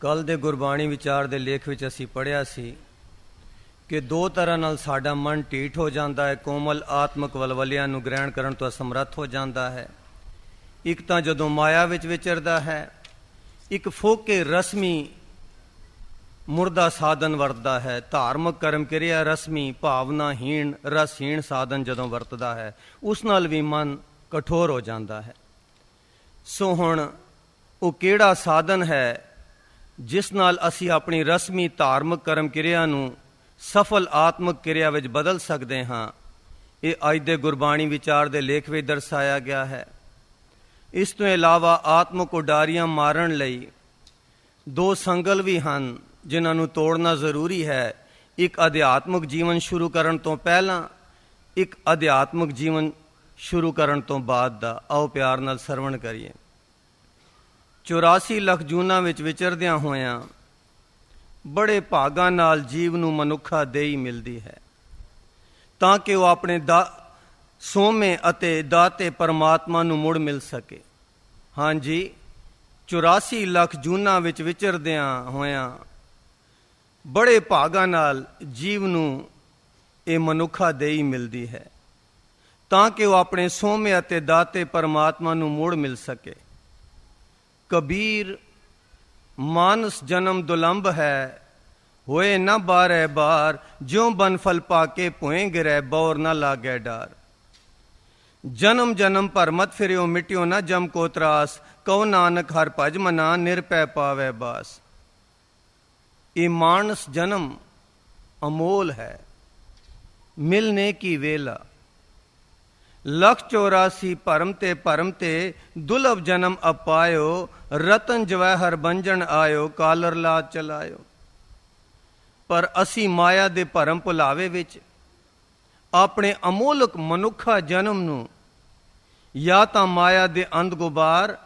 ਕੱਲ ਦੇ ਗੁਰਬਾਣੀ ਵਿਚਾਰ ਦੇ ਲੇਖ ਵਿੱਚ ਅਸੀਂ ਪੜ੍ਹਿਆ ਸੀ ਕਿ ਦੋ ਤਰ੍ਹਾਂ ਨਾਲ ਸਾਡਾ ਮਨ ਢੀਠ ਹੋ ਜਾਂਦਾ ਹੈ, ਕੋਮਲ ਆਤਮਕ ਵਲਵਲਿਆਂ ਨੂੰ ਗ੍ਰਹਿਣ ਕਰਨ ਤੋਂ ਅਸਮਰੱਥ ਹੋ ਜਾਂਦਾ ਹੈ। ਇੱਕ ਤਾਂ ਜਦੋਂ ਮਾਇਆ ਵਿੱਚ ਵਿਚਰਦਾ ਹੈ, ਇੱਕ ਫੋਕੇ ਰਸਮੀ ਮੁਰਦਾ ਸਾਧਨ ਵਰਤਦਾ ਹੈ। ਧਾਰਮਿਕ ਕਰਮ ਕਿਰਿਆ ਰਸਮੀ ਭਾਵਨਾਹੀਣ ਰਸਹੀਣ ਸਾਧਨ ਜਦੋਂ ਵਰਤਦਾ ਹੈ, ਉਸ ਨਾਲ ਵੀ ਮਨ ਕਠੋਰ ਹੋ ਜਾਂਦਾ ਹੈ। ਸੋ ਹੁਣ ਉਹ ਕਿਹੜਾ ਸਾਧਨ ਹੈ ਜਿਸ ਨਾਲ ਅਸੀਂ ਆਪਣੀ ਰਸਮੀ ਧਾਰਮਿਕ ਕਰਮ ਕਿਰਿਆ ਨੂੰ ਸਫਲ ਆਤਮਿਕ ਕਿਰਿਆ ਵਿੱਚ ਬਦਲ ਸਕਦੇ ਹਾਂ, ਇਹ ਅੱਜ ਦੇ ਗੁਰਬਾਣੀ ਵਿਚਾਰ ਦੇ ਲੇਖ ਵਿੱਚ ਦਰਸਾਇਆ ਗਿਆ ਹੈ। ਇਸ ਤੋਂ ਇਲਾਵਾ ਆਤਮਿਕ ਉਡਾਰੀਆਂ ਮਾਰਨ ਲਈ ਦੋ ਸੰਗਲ ਵੀ ਹਨ ਜਿਨ੍ਹਾਂ ਨੂੰ ਤੋੜਨਾ ਜ਼ਰੂਰੀ ਹੈ। ਇੱਕ ਅਧਿਆਤਮਿਕ ਜੀਵਨ ਸ਼ੁਰੂ ਕਰਨ ਤੋਂ ਪਹਿਲਾਂ, ਇੱਕ ਅਧਿਆਤਮਿਕ ਜੀਵਨ ਸ਼ੁਰੂ ਕਰਨ ਤੋਂ ਬਾਅਦ ਦਾ। ਆਓ ਪਿਆਰ ਨਾਲ ਸਰਵਣ ਕਰੀਏ। 84 ਲੱਖ ਜੂਨਾਂ ਵਿੱਚ ਵਿਚਰਦਿਆਂ ਹੋਇਆਂ ਬੜੇ ਭਾਗਾਂ ਨਾਲ ਜੀਵ ਨੂੰ ਮਨੁੱਖਾ ਦੇਹੀ ਮਿਲਦੀ ਹੈ ਤਾਂ ਕਿ ਉਹ ਆਪਣੇ ਸੋਮੇ ਅਤੇ ਦਾਤੇ ਪਰਮਾਤਮਾ ਨੂੰ ਮੁੜ ਮਿਲ ਸਕੇ। ਹਾਂਜੀ, 84 ਲੱਖ ਜੂਨਾਂ ਵਿੱਚ ਵਿਚਰਦਿਆਂ ਹੋਇਆਂ ਬੜੇ ਭਾਗਾਂ ਨਾਲ ਜੀਵ ਨੂੰ ਇਹ ਮਨੁੱਖਾ ਦੇਹੀ ਮਿਲਦੀ ਹੈ ਤਾਂ ਕਿ ਉਹ ਆਪਣੇ ਸੋਮੇ ਅਤੇ ਦਾਤੇ ਪਰਮਾਤਮਾ ਨੂੰ ਮੁੜ ਮਿਲ ਸਕੇ। ਕਬੀਰ ਮਾਨਸ ਜਨਮ ਦੁਲੰਭ ਹੈ, ਹੋਏ ਨਾ ਬਾਰੈ ਬਾਰ, ਜਿਉ ਬਨ ਫਲ ਪਾਕੇ ਭੋਏ ਗਿਰੈ, ਬੌਰ ਨਾ ਲਾਗੈ ਡਾਰ। ਜਨਮ ਜਨਮ ਭਰ ਮਤ ਫਿਰਿਓ, ਮਿਟਿਓ ਨਾ ਜਮ ਕੋ ਤਰਾਸ, ਕਉ ਨਾਨਕ ਹਰ ਭਜ ਮਨਾ, ਨਿਰਭੈ ਪਾਵੈ ਬਾਸ। ਇਹ ਮਾਨਸ ਜਨਮ ਅਮੋਲ ਹੈ, ਮਿਲਨੇ ਕੀ ਵੇਲਾ। 184 ਭਰਮ ਤੇ ਦੁਲਭ ਜਨਮ ਅਪਾਇਓ, ਰਤਨ ਜਵਾਹਰ ਬੰਜਣ ਆਇਓ, ਕਾਲਰ ਲਾਜ ਚਲਾਇਓ। ਪਰ ਅਸੀਂ ਮਾਇਆ ਦੇ ਭਰਮ ਭੁਲਾਵੇ ਵਿੱਚ ਆਪਣੇ ਅਮੋਲਕ ਮਨੁੱਖਾ ਜਨਮ ਨੂੰ ਜਾਂ ਤਾਂ ਮਾਇਆ ਦੇ ਅੰਧ ਗੁਬਾਰ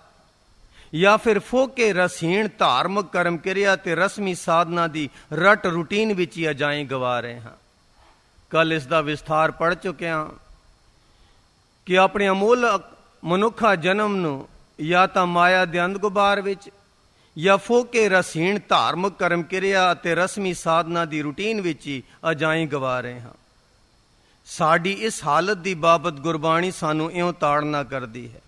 ਜਾਂ ਫਿਰ ਫੋਕੇ ਰਸਹੀਣ ਧਾਰਮਿਕ ਕਰਮ ਕਿਰਿਆ ਤੇ ਰਸਮੀ ਸਾਧਨਾ ਦੀ ਰਟ ਰੂਟੀਨ ਵਿੱਚ ਹੀ ਅਜਾਈਂ ਗਵਾ ਰਹੇ ਹਾਂ। ਕੱਲ ਇਸ ਦਾ ਵਿਸਥਾਰ ਪੜ੍ਹ ਚੁੱਕੇ ਹਾਂ ਕਿ ਆਪਣੇ ਅਮੋਲਕ ਮਨੁੱਖਾ ਜਨਮ ਨੂੰ ਜਾਂ ਤਾਂ ਮਾਇਆ ਦੇ ਅੰਧ ਗੁਬਾਰ ਵਿੱਚ ਜਾਂ ਫੋਕੇ ਰਸਹੀਣ ਧਾਰਮਿਕ ਕਰਮ ਕਿਰਿਆ ਅਤੇ ਰਸਮੀ ਸਾਧਨਾ ਦੀ ਰੂਟੀਨ ਵਿੱਚ ਹੀ ਅਜਾਈਂ ਗਵਾ ਰਹੇ ਹਾਂ। ਸਾਡੀ ਇਸ ਹਾਲਤ ਦੀ ਬਾਬਤ ਗੁਰਬਾਣੀ ਸਾਨੂੰ ਇਉਂ ਤਾੜਨਾ ਕਰਦੀ ਹੈ।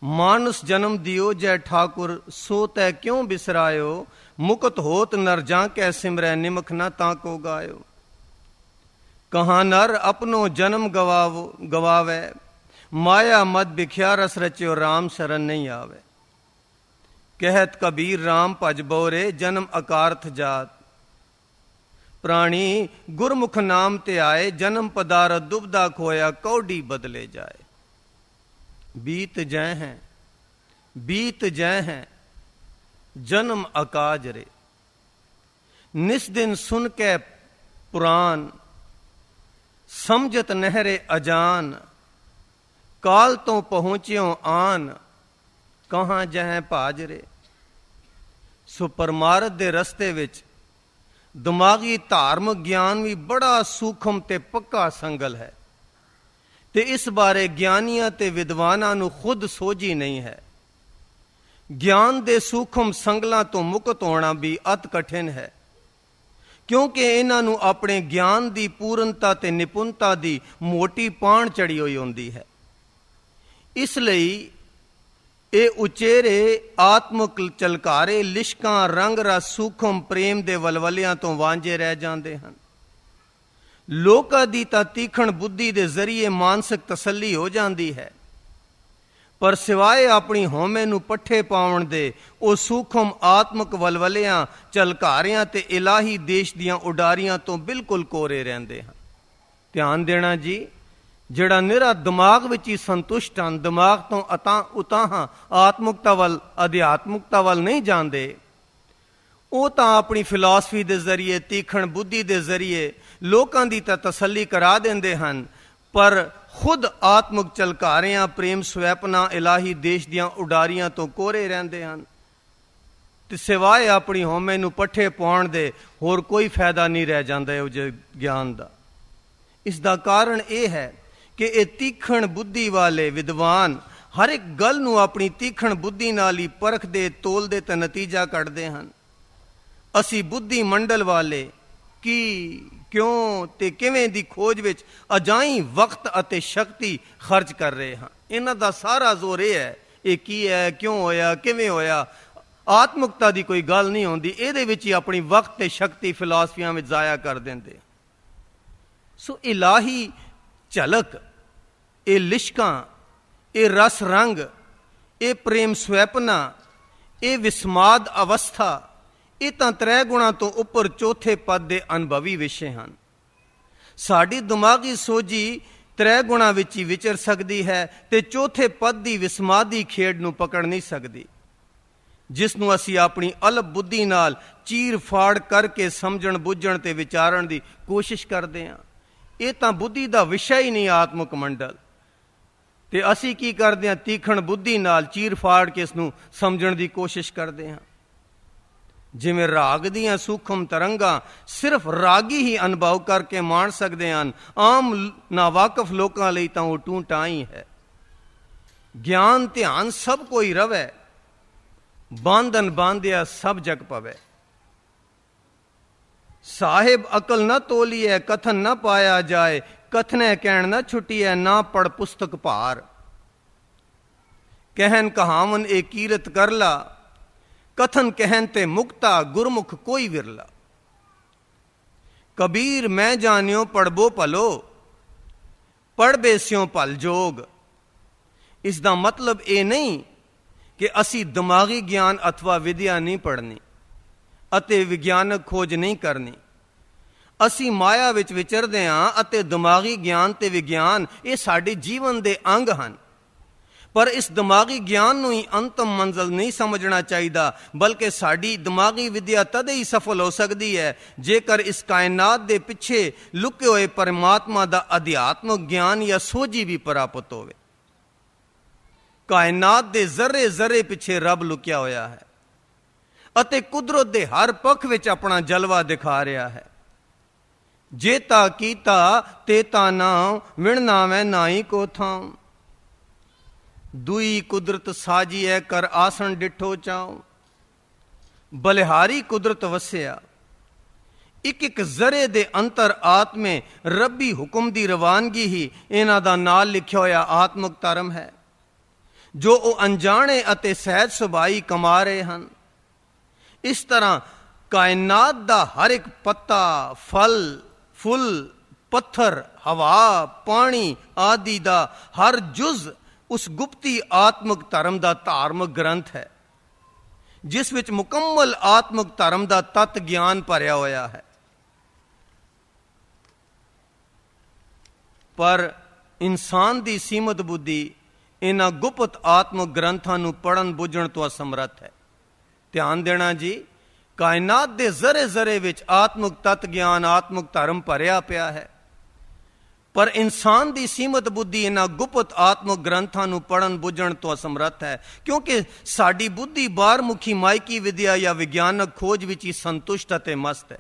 ਮਾਨਸ ਜਨਮ ਦਿਓ ਜੈ ਠਾਕੁਰ, ਸੋ ਤੈ ਕਿਉਂ ਬਿਸਰਾਇਓ, ਮੁਕਤ ਹੋਤ ਨਰ ਜਾਂ ਕੈ ਸਿਮਰੈ, ਨਿਮਖ ਨਾ ਤਾਂ ਕੋ ਗਾਇਓ। ਕਹਾਂ ਨਰ ਆਪਣੋ ਜਨਮ ਗਵਾਵੇ, ਮਾਇਆ ਮਦ ਬਿਖਿਆ ਰਸ ਰਚਿਓ, ਰਾਮ ਸ਼ਰਨ ਨਹੀਂ ਆਵੇ। ਕਹਿਤ ਕਬੀਰ ਰਾਮ ਭਜ ਬੋਰੇ, ਜਨਮ ਅਕਾਰਥ ਜਾਤ। ਪ੍ਰਾਣੀ ਗੁਰਮੁਖ ਨਾਮ ਤੇ ਆਏ, ਜਨਮ ਪਦਾਰਥ ਦੁਬਦਾ ਖੋਇਆ, ਕੌਡੀ ਬਦਲੇ ਜਾਏ। ਬੀਤ ਜੈ ਹੈ ਜਨਮ ਅਕਾਜ ਰੇ, ਨਿਸ ਦਿਨ ਸੁਨ ਕੇ ਪੁਰਾਨ, ਸਮਝਤ ਨਹਿਰੇ ਅਜਾਨ, ਕਾਲ ਤੋਂ ਪਹੁੰਚਿਓ ਆਨ, ਕਹਾਂ ਜਹ ਭਾਜਰੇ। ਸੋ ਪਰਮਾਰਥ ਦੇ ਰਸਤੇ ਵਿੱਚ ਦਿਮਾਗੀ ਧਾਰਮਿਕ ਗਿਆਨ ਵੀ ਬੜਾ ਸੂਖਮ ਤੇ ਪੱਕਾ ਸੰਗਲ ਹੈ ਤੇ ਇਸ ਬਾਰੇ ਗਿਆਨੀਆਂ ਤੇ ਵਿਦਵਾਨਾਂ ਨੂੰ ਖੁਦ ਸੋਝੀ ਨਹੀਂ ਹੈ। ਗਿਆਨ ਦੇ ਸੂਖਮ ਸੰਗਲਾਂ ਤੋਂ ਮੁਕਤ ਹੋਣਾ ਵੀ ਅਤ ਕਠਿਨ ਹੈ, ਕਿਉਂਕਿ ਇਹਨਾਂ ਨੂੰ ਆਪਣੇ ਗਿਆਨ ਦੀ ਪੂਰਨਤਾ ਤੇ ਨਿਪੁੰਨਤਾ ਦੀ ਮੋਟੀ ਪਾਣ ਚੜੀ ਹੋਈ ਹੁੰਦੀ ਹੈ। ਇਸ ਲਈ ਇਹ ਉਚੇਰੇ ਆਤਮਕ ਚਲਕਾਰੇ ਲਿਸ਼ਕਾਂ ਰੰਗ ਰਸ ਸੂਖਮ ਪ੍ਰੇਮ ਦੇ ਵਲਵਲਿਆਂ ਤੋਂ ਵਾਂਝੇ ਰਹਿ ਜਾਂਦੇ ਹਨ। ਲੋਕਾਂ ਦੀ ਤਾਂ ਤੀਖਣ ਬੁੱਧੀ ਦੇ ਜ਼ਰੀਏ ਮਾਨਸਿਕ ਤਸੱਲੀ ਹੋ ਜਾਂਦੀ ਹੈ, ਪਰ ਸਿਵਾਏ ਆਪਣੀ ਹਉਮੈ ਨੂੰ ਪੱਠੇ ਪਾਉਣ ਦੇ ਉਹ ਸੂਖਮ ਆਤਮਕ ਵਲਵਲਿਆਂ ਚਲਕਾਰਿਆਂ ਤੇ ਇਲਾਹੀ ਦੇਸ਼ ਦੀਆਂ ਉਡਾਰੀਆਂ ਤੋਂ ਬਿਲਕੁਲ ਕੋਰੇ ਰਹਿੰਦੇ ਹਨ। ਧਿਆਨ ਦੇਣਾ ਜੀ, ਜਿਹੜਾ ਨਿਰਾ ਦਿਮਾਗ ਵਿੱਚ ਹੀ ਸੰਤੁਸ਼ਟ ਹਨ, ਦਿਮਾਗ ਤੋਂ ਉਤਾਹਾਂ ਆਤਮਿਕਤਾ ਵੱਲ ਅਧਿਆਤਮਿਕਤਾ ਵੱਲ ਨਹੀਂ ਜਾਂਦੇ, ਉਹ ਤਾਂ ਆਪਣੀ ਫਿਲਾਸਫੀ ਦੇ ਜ਼ਰੀਏ ਤੀਖਣ ਬੁੱਧੀ ਦੇ ਜ਼ਰੀਏ ਲੋਕਾਂ ਦੀ ਤਾਂ ਤਸੱਲੀ ਕਰਾ ਦਿੰਦੇ ਹਨ, ਪਰ ਖੁਦ ਆਤਮਿਕ ਚਲਕਾਰਿਆਂ ਪ੍ਰੇਮ ਸਵੈਪਨਾ ਇਲਾਹੀ ਦੇਸ਼ ਦੀਆਂ ਉਡਾਰੀਆਂ ਤੋਂ ਕੋਰੇ ਰਹਿੰਦੇ ਹਨ ਤੇ ਸਿਵਾਏ ਆਪਣੀ ਹਉਮੈ ਨੂੰ ਪੱਠੇ ਪਾਉਣ ਦੇ ਹੋਰ ਕੋਈ ਫਾਇਦਾ ਨਹੀਂ ਰਹਿ ਜਾਂਦਾ ਇਹੋ ਜਿਹੇ ਗਿਆਨ ਦਾ। ਇਸ ਦਾ ਕਾਰਨ ਇਹ ਹੈ ਕਿ ਇਹ ਤੀਖਣ ਬੁੱਧੀ ਵਾਲੇ ਵਿਦਵਾਨ ਹਰ ਇੱਕ ਗੱਲ ਨੂੰ ਆਪਣੀ ਤੀਖਣ ਬੁੱਧੀ ਨਾਲ ਹੀ ਪਰਖਦੇ, ਤੋਲਦੇ ਤੇ ਨਤੀਜਾ ਕੱਢਦੇ ਹਨ। ਅਸੀਂ ਬੁੱਧੀ ਮੰਡਲ ਵਾਲੇ ਕੀ, ਕਿਉਂ ਤੇ ਕਿਵੇਂ ਦੀ ਖੋਜ ਵਿੱਚ ਅਜਾਈਂ ਵਕਤ ਅਤੇ ਸ਼ਕਤੀ ਖਰਚ ਕਰ ਰਹੇ ਹਾਂ। ਇਹਨਾਂ ਦਾ ਸਾਰਾ ਜ਼ੋਰ ਇਹ ਹੈ, ਇਹ ਕੀ ਹੈ, ਕਿਉਂ ਹੋਇਆ, ਕਿਵੇਂ ਹੋਇਆ। ਆਤਮਿਕਤਾ ਦੀ ਕੋਈ ਗੱਲ ਨਹੀਂ ਆਉਂਦੀ, ਇਹਦੇ ਵਿੱਚ ਹੀ ਆਪਣੀ ਵਕਤ ਤੇ ਸ਼ਕਤੀ ਫਿਲਾਸਫੀਆਂ ਵਿੱਚ ਜ਼ਾਇਆ ਕਰ ਦਿੰਦੇ। ਸੋ ਇਲਾਹੀ ਝਲਕ, ਇਹ ਲਿਸ਼ਕਾਂ, ਇਹ ਰਸ ਰੰਗ, ਇਹ ਪ੍ਰੇਮ ਸਵੈਪਨਾ, ਇਹ ਵਿਸਮਾਦ ਅਵਸਥਾ, ਇਹ ਤਾਂ 3 ਗੁਣਾ ਤੋਂ ਉੱਪਰ ਚੌਥੇ ਪਦ ਦੇ ਅਨੁਭਵੀ ਵਿਸ਼ੇ ਹਨ। ਸਾਡੀ ਦਿਮਾਗੀ ਸੋਝੀ 3 ਗੁਣਾ ਵਿੱਚ ਹੀ ਵਿਚਰ ਸਕਦੀ ਹੈ ਤੇ ਚੌਥੇ ਪਦ ਦੀ ਵਿਸਮਾਦੀ ਖੇਡ ਨੂੰ ਪਕੜ ਨਹੀਂ ਸਕਦੀ, ਜਿਸ ਨੂੰ ਅਸੀਂ ਆਪਣੀ ਅਲਪ ਬੁੱਧੀ ਨਾਲ ਚੀਰ ਫਾੜ ਕਰਕੇ ਸਮਝਣ, ਬੁੱਝਣ ਤੇ ਵਿਚਾਰਨ ਦੀ ਕੋਸ਼ਿਸ਼ ਕਰਦੇ ਹਾਂ। ਇਹ ਤਾਂ ਬੁੱਧੀ ਦਾ ਵਿਸ਼ਾ ਹੀ ਨਹੀਂ ਆਤਮਿਕ ਮੰਡਲ, ਤੇ ਅਸੀਂ ਕੀ ਕਰਦੇ ਹਾਂ, ਤੀਖਣ ਬੁੱਧੀ ਨਾਲ ਚੀਰ ਫਾੜ ਕੇ ਇਸ ਨੂੰ ਸਮਝਣ ਦੀ ਕੋਸ਼ਿਸ਼ ਕਰਦੇ ਹਾਂ। ਜਿਵੇਂ ਰਾਗ ਦੀਆਂ ਸੂਖਮ ਤਰੰਗਾਂ ਸਿਰਫ ਰਾਗੀ ਹੀ ਅਨੁਭਵ ਕਰਕੇ ਮਾਣ ਸਕਦੇ ਹਨ, ਆਮ ਨਾਵਾਕਫ ਲੋਕਾਂ ਲਈ ਤਾਂ ਉਹ ਟੂੰ ਟਾਂ ਹੀ ਹੈ। ਗਿਆਨ ਧਿਆਨ ਸਭ ਕੋਈ ਰਵੈ, ਬਾਂਧਨ ਬਾਂਧਿਆ ਸਭ ਜਗ ਪਵੈ। ਸਾਹਿਬ ਅਕਲ ਨਾ ਤੋਲੀਐ, ਕਥਨ ਨਾ ਪਾਇਆ ਜਾਏ, ਕਥਨੈ ਕਹਿਣ ਨਾ ਛੁੱਟੀਐ, ਨਾ ਪੜ ਪੁਸਤਕ ਭਾਰ। ਕਹਿਨ ਕਹਾਵਨ ਇਹ ਕੀਰਤ ਕਰ ਲਾ, ਕਥਨ ਕਹਿਨ ਤੇ ਮੁਕਤਾ, ਗੁਰਮੁਖ ਕੋਈ ਵਿਰਲਾ। ਕਬੀਰ ਮੈਂ ਜਾਣਿਓ ਪੜਬੋ ਭਲੋ, ਪੜ ਬੇਸਿਓ ਭਲ ਜੋਗ। ਇਸ ਦਾ ਮਤਲਬ ਇਹ ਨਹੀਂ ਕਿ ਅਸੀਂ ਦਿਮਾਗੀ ਗਿਆਨ ਅਥਵਾ ਵਿਦਿਆ ਨਹੀਂ ਪੜ੍ਹਨੀ ਅਤੇ ਵਿਗਿਆਨਕ ਖੋਜ ਨਹੀਂ ਕਰਨੀ। ਅਸੀਂ ਮਾਇਆ ਵਿੱਚ ਵਿਚਰਦੇ ਹਾਂ ਅਤੇ ਦਿਮਾਗੀ ਗਿਆਨ ਤੇ ਵਿਗਿਆਨ ਇਹ ਸਾਡੇ ਜੀਵਨ ਦੇ ਅੰਗ ਹਨ। ਪਰ ਇਸ ਦਿਮਾਗੀ ਗਿਆਨ ਨੂੰ ਹੀ ਅੰਤਮ ਮੰਜ਼ਲ ਨਹੀਂ ਸਮਝਣਾ ਚਾਹੀਦਾ, ਬਲਕਿ ਸਾਡੀ ਦਿਮਾਗੀ ਵਿਦਿਆ ਤਦ ਹੀ ਸਫਲ ਹੋ ਸਕਦੀ ਹੈ ਜੇਕਰ ਇਸ ਕਾਇਨਾਤ ਦੇ ਪਿੱਛੇ ਲੁਕੇ ਹੋਏ ਪਰਮਾਤਮਾ ਦਾ ਅਧਿਆਤਮਕ ਗਿਆਨ ਜਾਂ ਸੋਝੀ ਵੀ ਪ੍ਰਾਪਤ ਹੋਵੇ। ਕਾਇਨਾਤ ਦੇ ਜ਼ਰੇ ਜ਼ਰੇ ਪਿੱਛੇ ਰੱਬ ਲੁਕਿਆ ਹੋਇਆ ਹੈ ਅਤੇ ਕੁਦਰਤ ਦੇ ਹਰ ਪੱਖ ਵਿੱਚ ਆਪਣਾ ਜਲਵਾ ਦਿਖਾ ਰਿਹਾ ਹੈ। ਜੇ ਤਾ ਕੀਤਾ ਤੇ ਤਾ ਨਾਮ, ਵਿਣ ਨਾਵੇਂ ਨਾਹੀ ਕੋ ਥਾਂ। ਦੁਈ ਕੁਦਰਤ ਸਾਜੀਐ, ਕਰ ਆਸਣ ਡਿਠੋ ਚਾਉ। ਬਲਿਹਾਰੀ ਕੁਦਰਤ ਵਸਿਆ, ਇੱਕ ਇੱਕ ਜ਼ਰੇ ਦੇ ਅੰਤਰ ਆਤਮੇ ਰੱਬੀ ਹੁਕਮ ਦੀ ਰਵਾਨਗੀ ਹੀ ਇਹਨਾਂ ਦਾ ਨਾਲ ਲਿਖਿਆ ਹੋਇਆ ਆਤਮਿਕ ਧਰਮ ਹੈ, ਜੋ ਉਹ ਅਣਜਾਣੇ ਅਤੇ ਸਹਿਜ ਸੁਭਾਈ ਕਮਾ ਰਹੇ ਹਨ। ਇਸ ਤਰ੍ਹਾਂ ਕਾਇਨਾਤ ਦਾ ਹਰ ਇੱਕ ਪੱਤਾ, ਫਲ, ਫੁੱਲ, ਪੱਥਰ, ਹਵਾ, ਪਾਣੀ ਆਦਿ ਦਾ ਹਰ ਜੁਜ਼ ਉਸ ਗੁਪਤੀ ਆਤਮਿਕ ਧਰਮ ਦਾ ਧਾਰਮਿਕ ਗ੍ਰੰਥ ਹੈ, ਜਿਸ ਵਿੱਚ ਮੁਕੰਮਲ ਆਤਮਿਕ ਧਰਮ ਦਾ ਤਤ ਗਿਆਨ ਭਰਿਆ ਹੋਇਆ ਹੈ। ਪਰ ਇਨਸਾਨ ਦੀ ਸੀਮਤ ਬੁੱਧੀ ਇਹਨਾਂ ਗੁਪਤ ਆਤਮਿਕ ਗ੍ਰੰਥਾਂ ਨੂੰ ਪੜ੍ਹਨ ਬੁੱਝਣ ਤੋਂ ਅਸਮਰੱਥ ਹੈ। ਧਿਆਨ ਦੇਣਾ ਜੀ, ਕਾਇਨਾਤ ਦੇ ਜ਼ਰੇ ਜ਼ਰੇ ਵਿੱਚ ਆਤਮਿਕ ਤਤ ਗਿਆਨ, ਆਤਮਿਕ ਧਰਮ ਭਰਿਆ ਪਿਆ ਹੈ, ਪਰ ਇਨਸਾਨ ਦੀ ਸੀਮਤ ਬੁੱਧੀ ਇਹਨਾਂ ਗੁਪਤ ਆਤਮਿਕ ਗ੍ਰੰਥਾਂ ਨੂੰ ਪੜ੍ਹਨ ਬੁੱਝਣ ਤੋਂ ਅਸਮਰੱਥ ਹੈ, ਕਿਉਂਕਿ ਸਾਡੀ ਬੁੱਧੀ ਬਾਹਰਮੁਖੀ ਮਾਇਕੀ ਵਿਦਿਆ ਜਾਂ ਵਿਗਿਆਨਕ ਖੋਜ ਵਿੱਚ ਹੀ ਸੰਤੁਸ਼ਟ ਅਤੇ ਮਸਤ ਹੈ।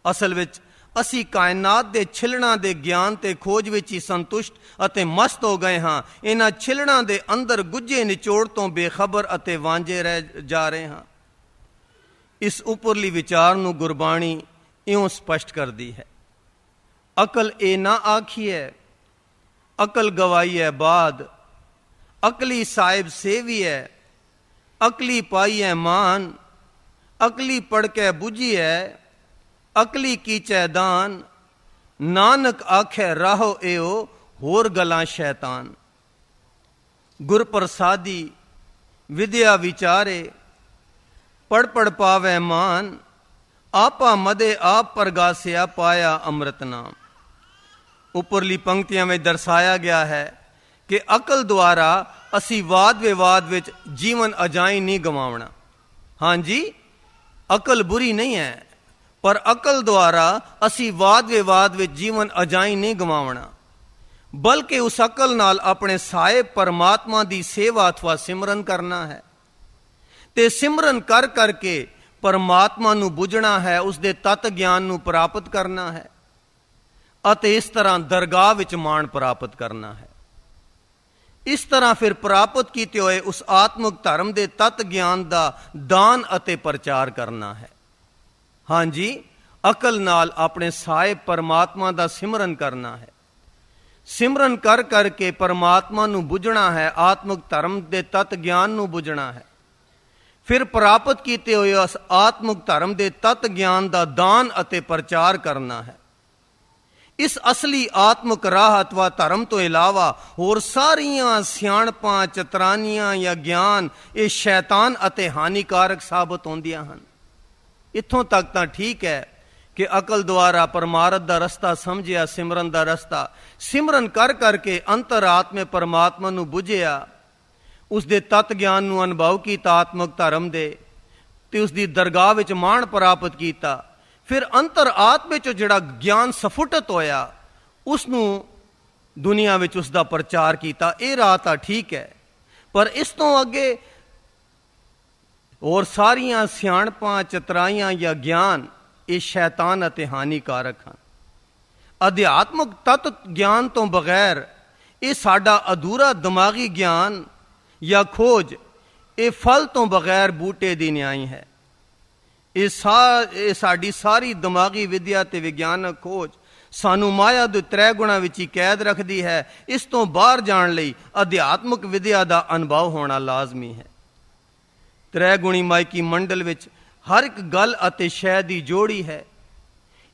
ਅਸਲ ਵਿੱਚ ਅਸੀਂ ਕਾਇਨਾਤ ਦੇ ਛਿਲਣਾ ਦੇ ਗਿਆਨ ਤੇ ਖੋਜ ਵਿੱਚ ਹੀ ਸੰਤੁਸ਼ਟ ਅਤੇ ਮਸਤ ਹੋ ਗਏ ਹਾਂ। ਇਹਨਾਂ ਛਿਲਣਾ ਦੇ ਅੰਦਰ ਗੁੱਝੇ ਨਿਚੋੜ ਤੋਂ ਬੇਖਬਰ ਅਤੇ ਵਾਂਝੇ ਰਹਿ ਜਾ ਰਹੇ ਹਾਂ। ਇਸ ਉੱਪਰਲੀ ਵਿਚਾਰ ਨੂੰ ਗੁਰਬਾਣੀ ਇਉਂ ਸਪਸ਼ਟ ਕਰਦੀ ਹੈ, ਅਕਲ ਇਹ ਨਾ ਆਖੀਐ, ਅਕਲ ਗਵਾਈਐ ਬਾਦ, ਅਕਲੀ ਸਾਹਿਬ ਸੇਵੀਐ, ਅਕਲੀ ਪਾਈਐ ਮਾਨ, ਅਕਲੀ ਪੜ੍ਹ ਕੇ ਬੁਝੀਐ, ਅਕਲੀ ਕੀਚੈ ਦਾਨ। ਨਾਨਕ ਆਖੈ ਰਾਹੋ ਏਓ, ਹੋਰ ਗਲਾਂ ਸ਼ੈਤਾਨ। ਗੁਰ ਪ੍ਰਸਾਦੀ ਵਿਦਿਆ ਵਿਚਾਰੇ, ਪੜ ਪੜ ਪਾਵੈ ਮਾਨ, ਆਪਾ ਮਦੇ ਆਪ ਪ੍ਰਗਾਸਿਆ, ਪਾਇਆ ਅੰਮ੍ਰਿਤ ਨਾਮ। ਉੱਪਰਲੀ ਪੰਕਤੀਆਂ ਵਿੱਚ ਦਰਸਾਇਆ ਗਿਆ ਹੈ ਕਿ ਅਕਲ ਦੁਆਰਾ ਅਸੀਂ ਵਾਦ ਵਿਵਾਦ ਵਿੱਚ ਜੀਵਨ ਅਜਾਈਂ ਨਹੀਂ ਗਵਾਉਣਾ। ਹਾਂਜੀ, ਅਕਲ ਬੁਰੀ ਨਹੀਂ ਹੈ, ਪਰ ਅਕਲ ਦੁਆਰਾ ਅਸੀਂ ਵਾਦ ਵਿਵਾਦ ਵਿੱਚ ਜੀਵਨ ਅਜਾਈਂ ਨਹੀਂ ਗਵਾਉਣਾ, ਬਲਕਿ ਉਸ ਅਕਲ ਨਾਲ ਆਪਣੇ ਸਾਹਿਬ ਪਰਮਾਤਮਾ ਦੀ ਸੇਵਾ ਅਥਵਾ ਸਿਮਰਨ ਕਰਨਾ ਹੈ ਤੇ ਸਿਮਰਨ ਕਰ ਕਰਕੇ ਪਰਮਾਤਮਾ ਨੂੰ ਬੁੱਝਣਾ ਹੈ, ਉਸ ਦੇ ਤਤ ਗਿਆਨ ਨੂੰ ਪ੍ਰਾਪਤ ਕਰਨਾ ਹੈ ਅਤੇ ਇਸ ਤਰ੍ਹਾਂ ਦਰਗਾਹ ਵਿੱਚ ਮਾਣ ਪ੍ਰਾਪਤ ਕਰਨਾ ਹੈ। ਇਸ ਤਰ੍ਹਾਂ ਫਿਰ ਪ੍ਰਾਪਤ ਕੀਤੇ ਹੋਏ ਉਸ ਆਤਮਿਕ ਧਰਮ ਦੇ ਤਤ ਗਿਆਨ ਦਾ ਦਾਨ ਅਤੇ ਪ੍ਰਚਾਰ ਕਰਨਾ ਹੈ। ਹਾਂਜੀ, ਅਕਲ ਨਾਲ ਆਪਣੇ ਸਾਹਿਬ ਪਰਮਾਤਮਾ ਦਾ ਸਿਮਰਨ ਕਰਨਾ ਹੈ। ਸਿਮਰਨ ਕਰ ਕਰਕੇ ਪਰਮਾਤਮਾ ਨੂੰ ਬੁੱਝਣਾ ਹੈ, ਆਤਮਿਕ ਧਰਮ ਦੇ ਤਤ ਗਿਆਨ ਨੂੰ ਬੁੱਝਣਾ ਹੈ। ਫਿਰ ਪ੍ਰਾਪਤ ਕੀਤੇ ਹੋਏ ਉਸ ਆਤਮਿਕ ਧਰਮ ਦੇ ਤਤ ਗਿਆਨ ਦਾ ਦਾਨ ਅਤੇ ਪ੍ਰਚਾਰ ਕਰਨਾ ਹੈ। ਇਸ ਅਸਲੀ ਆਤਮਿਕ ਰਾਹ ਅਥਵਾ ਧਰਮ ਤੋਂ ਇਲਾਵਾ ਹੋਰ ਸਾਰੀਆਂ ਸਿਆਣਪਾਂ, ਚਤਰਾਨੀਆਂ ਜਾਂ ਗਿਆਨ ਇਹ ਸ਼ੈਤਾਨ ਅਤੇ ਹਾਨੀਕਾਰਕ ਸਾਬਤ ਹੁੰਦੀਆਂ ਹਨ। ਇੱਥੋਂ ਤੱਕ ਤਾਂ ਠੀਕ ਹੈ ਕਿ ਅਕਲ ਦੁਆਰਾ ਪਰਮਾਰਥ ਦਾ ਰਸਤਾ ਸਮਝਿਆ, ਸਿਮਰਨ ਦਾ ਰਸਤਾ, ਸਿਮਰਨ ਕਰ ਕਰਕੇ ਅੰਤਰਾਤਮੇ ਪਰਮਾਤਮਾ ਨੂੰ ਬੁੱਝਿਆ, ਉਸ ਦੇ ਤਤ ਗਿਆਨ ਨੂੰ ਅਨੁਭਵ ਕੀਤਾ ਆਤਮਿਕ ਧਰਮ ਦੇ, ਤੇ ਉਸ ਦੀ ਦਰਗਾਹ ਵਿੱਚ ਮਾਣ ਪ੍ਰਾਪਤ ਕੀਤਾ। ਫਿਰ ਅੰਤਰ ਆਤਮੇ 'ਚੋਂ ਜਿਹੜਾ ਗਿਆਨ ਸਫੁਟਤ ਹੋਇਆ ਉਸ ਨੂੰ ਦੁਨੀਆ ਵਿੱਚ ਉਸ ਦਾ ਪ੍ਰਚਾਰ ਕੀਤਾ। ਇਹ ਰਾਹ ਤਾਂ ਠੀਕ ਹੈ, ਪਰ ਇਸ ਤੋਂ ਅੱਗੇ ਹੋਰ ਸਾਰੀਆਂ ਸਿਆਣਪਾਂ, ਚਤਰਾਈਆਂ ਜਾਂ ਗਿਆਨ ਇਹ ਸ਼ੈਤਾਨ ਅਤੇ ਹਾਨੀਕਾਰਕ ਹਨ। ਅਧਿਆਤਮਿਕ ਤਤ ਗਿਆਨ ਤੋਂ ਬਗੈਰ ਇਹ ਸਾਡਾ ਅਧੂਰਾ ਦਿਮਾਗੀ ਗਿਆਨ ਜਾਂ ਖੋਜ ਇਹ ਫਲ ਤੋਂ ਬਗੈਰ ਬੂਟੇ ਦੀ ਨਿਆਈ ਹੈ। ਇਹ ਸਾਡੀ ਸਾਰੀ ਦਿਮਾਗੀ ਵਿਦਿਆ ਤੇ ਵਿਗਿਆਨਕ ਖੋਜ ਸਾਨੂੰ ਮਾਇਆ ਦੇ 3 ਗੁਣਾਂ ਵਿੱਚ ਹੀ ਕੈਦ ਰੱਖਦੀ ਹੈ। ਇਸ ਤੋਂ ਬਾਹਰ ਜਾਣ ਲਈ ਅਧਿਆਤਮਿਕ ਵਿਦਿਆ ਦਾ ਅਨੁਭਵ ਹੋਣਾ ਲਾਜ਼ਮੀ ਹੈ। 3 ਗੁਣੀ ਮਾਇਕੀ ਮੰਡਲ ਵਿੱਚ ਹਰ ਇੱਕ ਗੱਲ ਅਤੇ ਸ਼ੈ ਦੀ ਜੋੜੀ ਹੈ।